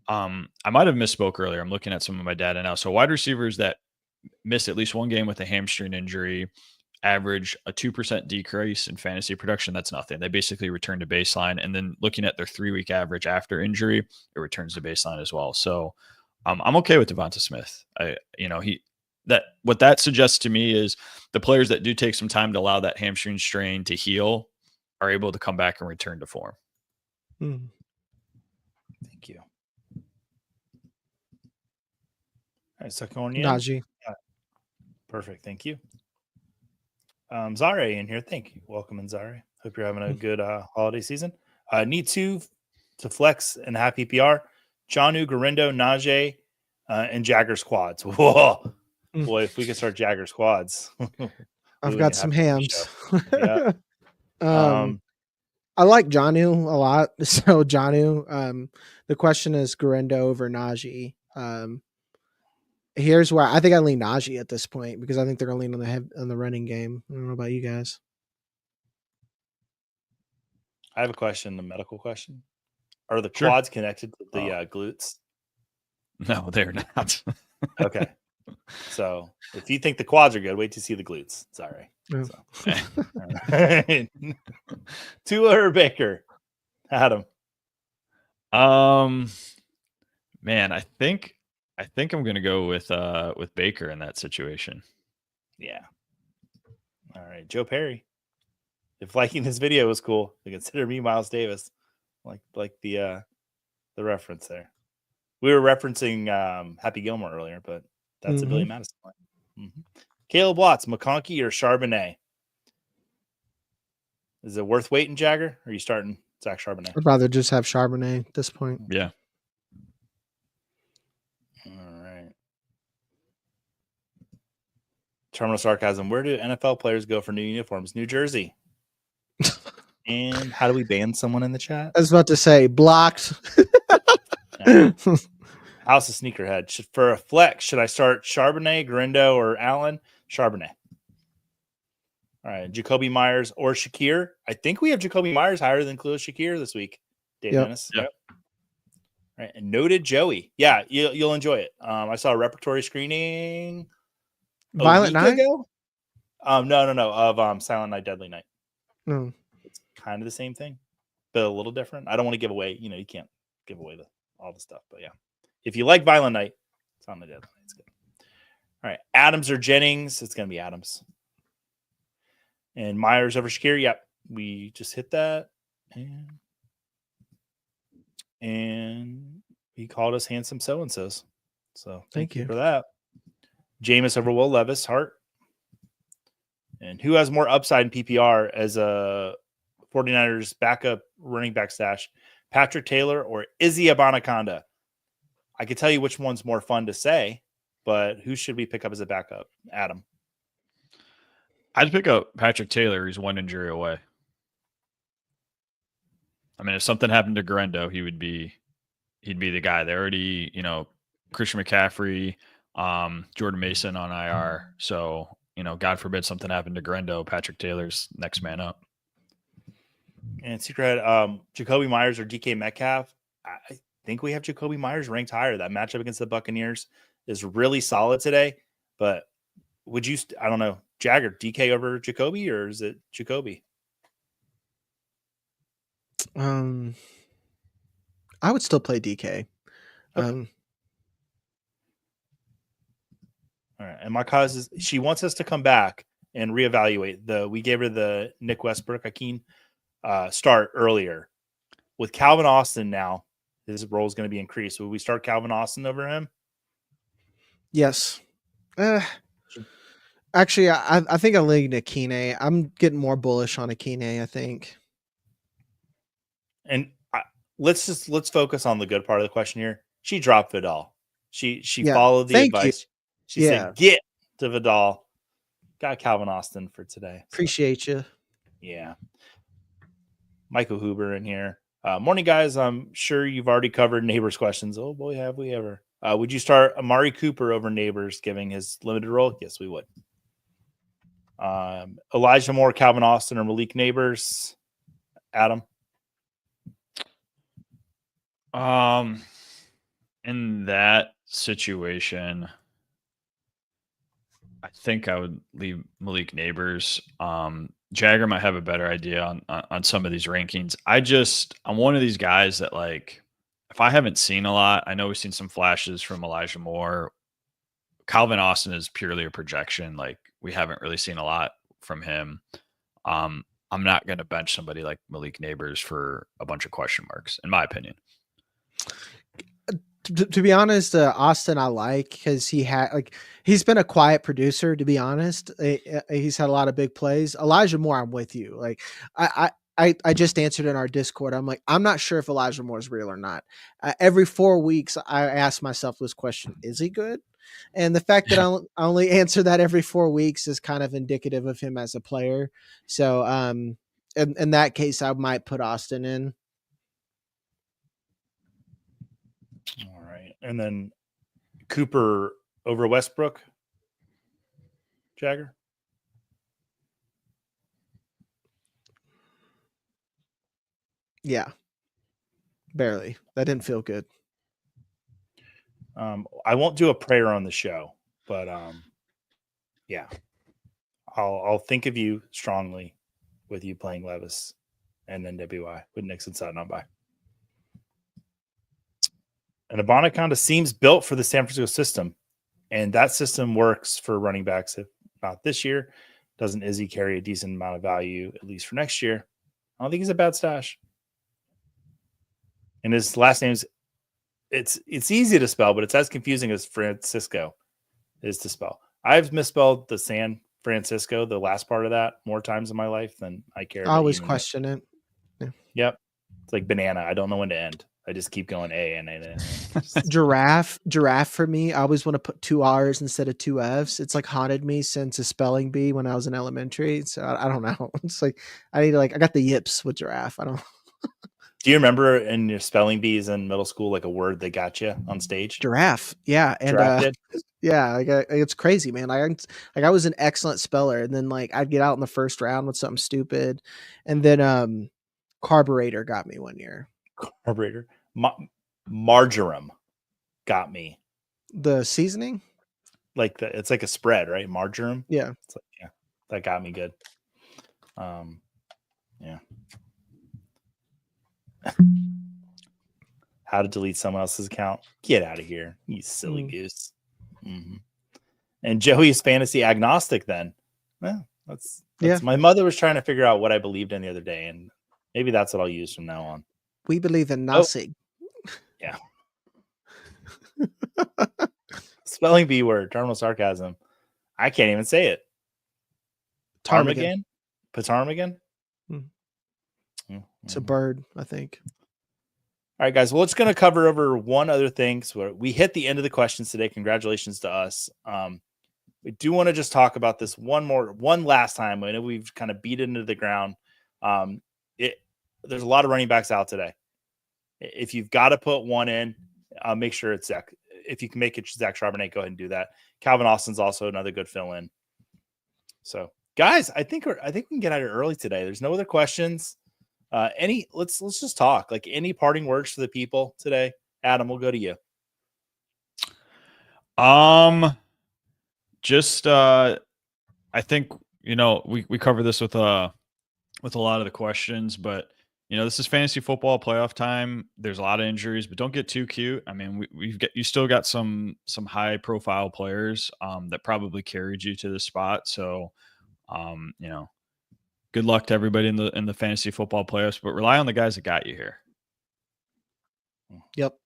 I might have misspoke earlier. I'm looking at some of my data now. So wide receivers that miss at least 1 game with a hamstring injury average a 2% decrease in fantasy production. That's nothing. They basically return to baseline. And then looking at their 3-week average after injury, it returns to baseline as well. So I'm okay with Devonta Smith. What that suggests to me is the players that do take some time to allow that hamstring strain to heal are able to come back and return to form. Thank you. All right, second one, Najee. Perfect. Thank you. Zare in here. Thank you. Welcome in, Zare. Hope you're having a good holiday season. Need 2 to flex and have PPR. Jonnu, Garindo, Najee, and Jagger's quads. Whoa. Boy, if we could start Jagger's quads. I've got some hams. Yeah. I like Jonnu a lot. So Jonnu, the question is Garindo over Najee. Here's where I think I lean Najee at this point because I think they're going to lean on the running game. I don't know about you guys. I have a question, a medical question. Are the quads connected to the glutes? No, they're not. Okay. So if you think the quads are good, wait to see the glutes. Sorry. Yeah. So. Tua or Baker? Adam. Man, I think I'm gonna go with Baker in that situation. Yeah. All right, Joe Perry. If liking this video was cool, then consider me Miles Davis. Like the reference there. We were referencing Happy Gilmore earlier, but that's a Billy Madison line. Mm-hmm. Caleb Watts, McConkey or Charbonnet? Is it worth waiting, Jagger? Or are you starting Zach Charbonnet? I'd rather just have Charbonnet at this point. Yeah. All right. Terminal sarcasm. Where do NFL players go for new uniforms? New Jersey. And how do we ban someone in the chat? I was about to say blocked. House of Sneakerhead. For a flex, should I start Charbonnet, Garindo, or Allen? Charbonnet. All right. Jacoby Myers or Shakir. I think we have Jacoby Myers higher than Khalil Shakir this week. Dave Dennis. Yep. All right. And noted Joey. Yeah, you'll enjoy it. I saw a repertory screening Violent Night? Ago. No. Of Silent Night, Deadly Night. No. It's kind of the same thing, but a little different. I don't want to give away, you can't give away all the stuff, but yeah. If you like Violent Night, it's on the Deadly Night. It's good. All right. Adams or Jennings? It's going to be Adams. And Myers over Shakir? Yep. We just hit that. And he called us handsome so-and-sos. So thank you for that. Jameis over Will Levis, Hart. And who has more upside in PPR as a 49ers backup running back stash? Patrick Taylor or Izzy Abanaconda? I could tell you which one's more fun to say, but who should we pick up as a backup? Adam. I'd pick up Patrick Taylor. He's one injury away. I mean, if something happened to Garendo, he'd be the guy. They already, Christian McCaffrey, Jordan Mason on IR. So, God forbid something happened to Garendo, Patrick Taylor's next man up. And secret, Jacoby Myers or DK Metcalf. I think we have Jacoby Myers ranked higher. That matchup against the Buccaneers is really solid today. But would you, I don't know, Jagger, DK over Jacoby, or is it Jacoby? I would still play DK. Okay. All right. And my cause is she wants us to come back and reevaluate. We gave her the Nick Westbrook Akeem start earlier. With Calvin Austin now, his role is going to be increased. Will we start Calvin Austin over him? Yes. Actually, I think I'm leaning to Akine. I'm getting more bullish on Akine, I think. And let's focus on the good part of the question here. She dropped Vidal. She followed the advice. She said, "Get to Vidal." Got Calvin Austin for today. So. Appreciate you. Yeah. Michael Huber in here. Morning, guys. I'm sure you've already covered Neighbors' questions. Oh boy, have we ever? Would you start Amari Cooper over Neighbors, giving his limited role? Yes, we would. Elijah Moore, Calvin Austin, or Malik Neighbors? Adam. In that situation, I think I would leave Malik Neighbors. Jagger might have a better idea on some of these rankings. I'm one of these guys that, like, if I haven't seen a lot, I know we've seen some flashes from Elijah Moore. Calvin Austin is purely a projection. Like, we haven't really seen a lot from him. I'm not going to bench somebody like Malik Neighbors for a bunch of question marks, in my opinion. To be honest, Austin I like because he's been a quiet producer. To be honest, he's had a lot of big plays. Elijah Moore, I'm with you. Like I just answered in our Discord. I'm like, I'm not sure if Elijah Moore is real or not. Every 4 weeks, I ask myself this question: is he good? And the fact that I only answer that every 4 weeks is kind of indicative of him as a player. So, in that case, I might put Austin in. All right. And then Cooper over Westbrook, Jagger? Yeah. Barely. That didn't feel good. I won't do a prayer on the show, but yeah. I'll think of you strongly with you playing Levis and then WI with Nixon Sutton on by. And Abanaconda seems built for the San Francisco system, and that system works for running backs. If not this year, doesn't Izzy carry a decent amount of value, at least for next year? I don't think he's a bad stash. And his last name's it's easy to spell, but it's as confusing as Francisco is to spell. I've misspelled the San Francisco, the last part of that, more times in my life than I care. I always question it. Yeah. Yep. It's like banana. I don't know when to end. I just keep going A and A. Giraffe for me. I always want to put 2 R's instead of 2 F's. It's like haunted me since a spelling bee when I was in elementary. So I don't know. It's like I got the yips with giraffe. I don't. Do you remember in your spelling bees in middle school, like a word that got you on stage? Giraffe. Yeah. And yeah, it's crazy, man. I was an excellent speller, and then like I'd get out in the first round with something stupid, and then carburetor got me one year. Carburetor. Marjoram got me. The seasoning? It's like a spread, right? Marjoram. Yeah. It's like, yeah, that got me good. Yeah. How to delete someone else's account? Get out of here, you silly goose. Mm-hmm. And Joey's fantasy agnostic then. Well, that's my mother was trying to figure out what I believed in the other day, and maybe that's what I'll use from now on. We believe in nothing. Yeah. Spelling B word, terminal sarcasm. I can't even say it. Ptarmigan? Ptarmigan? It's a bird, I think. All right, guys. Well, it's going to cover over one other thing. So we hit the end of the questions today. Congratulations to us. We do want to just talk about this one last time. I know we've kind of beat it into the ground. There's a lot of running backs out today. If you've got to put one in, make sure it's Zach. If you can make it Zach Charbonnet, go ahead and do that. Calvin Austin's also another good fill-in. So, guys, I think we can get out of here early today. There's no other questions. Let's just talk. Like, any parting words for the people today? Adam, we'll go to you. Just I think we cover this with a lot of the questions, but this is fantasy football playoff time. There's a lot of injuries, but don't get too cute. I mean, you still got some high profile players that probably carried you to this spot. So good luck to everybody in the fantasy football playoffs, but rely on the guys that got you here. Yep.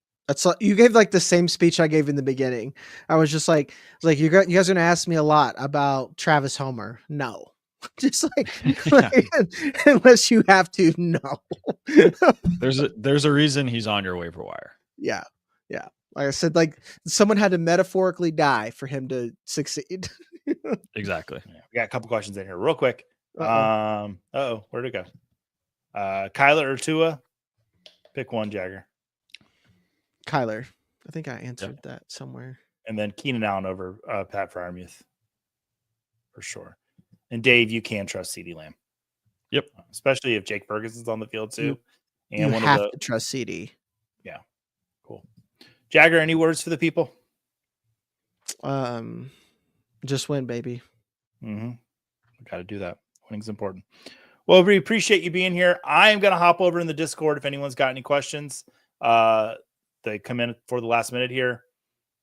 You gave like the same speech I gave in the beginning. I was just like you guys are going to ask me a lot about Travis Homer. No, just like unless you have to. No, there's a reason he's on your waiver wire. Yeah. Yeah. Like I said, like someone had to metaphorically die for him to succeed. Exactly. Yeah, we got a couple questions in here real quick. Where'd it go? Kyler or Tua? Pick one, Jagger. Kyler. I think I answered that somewhere. And then Keenan Allen over Pat Freiermuth. For sure. And Dave, you can trust CeeDee Lamb. Yep. Especially if Jake Ferguson's on the field too. You have to trust CD. Yeah. Cool. Jagger, any words for the people? Just win, baby. Mm-hmm. We got to do that. Winning's important. Well, we appreciate you being here. I am going to hop over in the Discord if anyone's got any questions. They come in for the last minute here.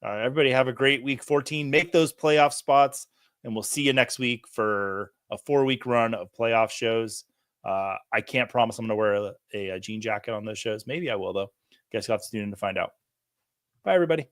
Everybody have a great week 14. Make those playoff spots, and we'll see you next week for a 4-week run of playoff shows. I can't promise I'm going to wear a jean jacket on those shows. Maybe I will, though. Guess you'll have to tune in to find out. Bye, everybody.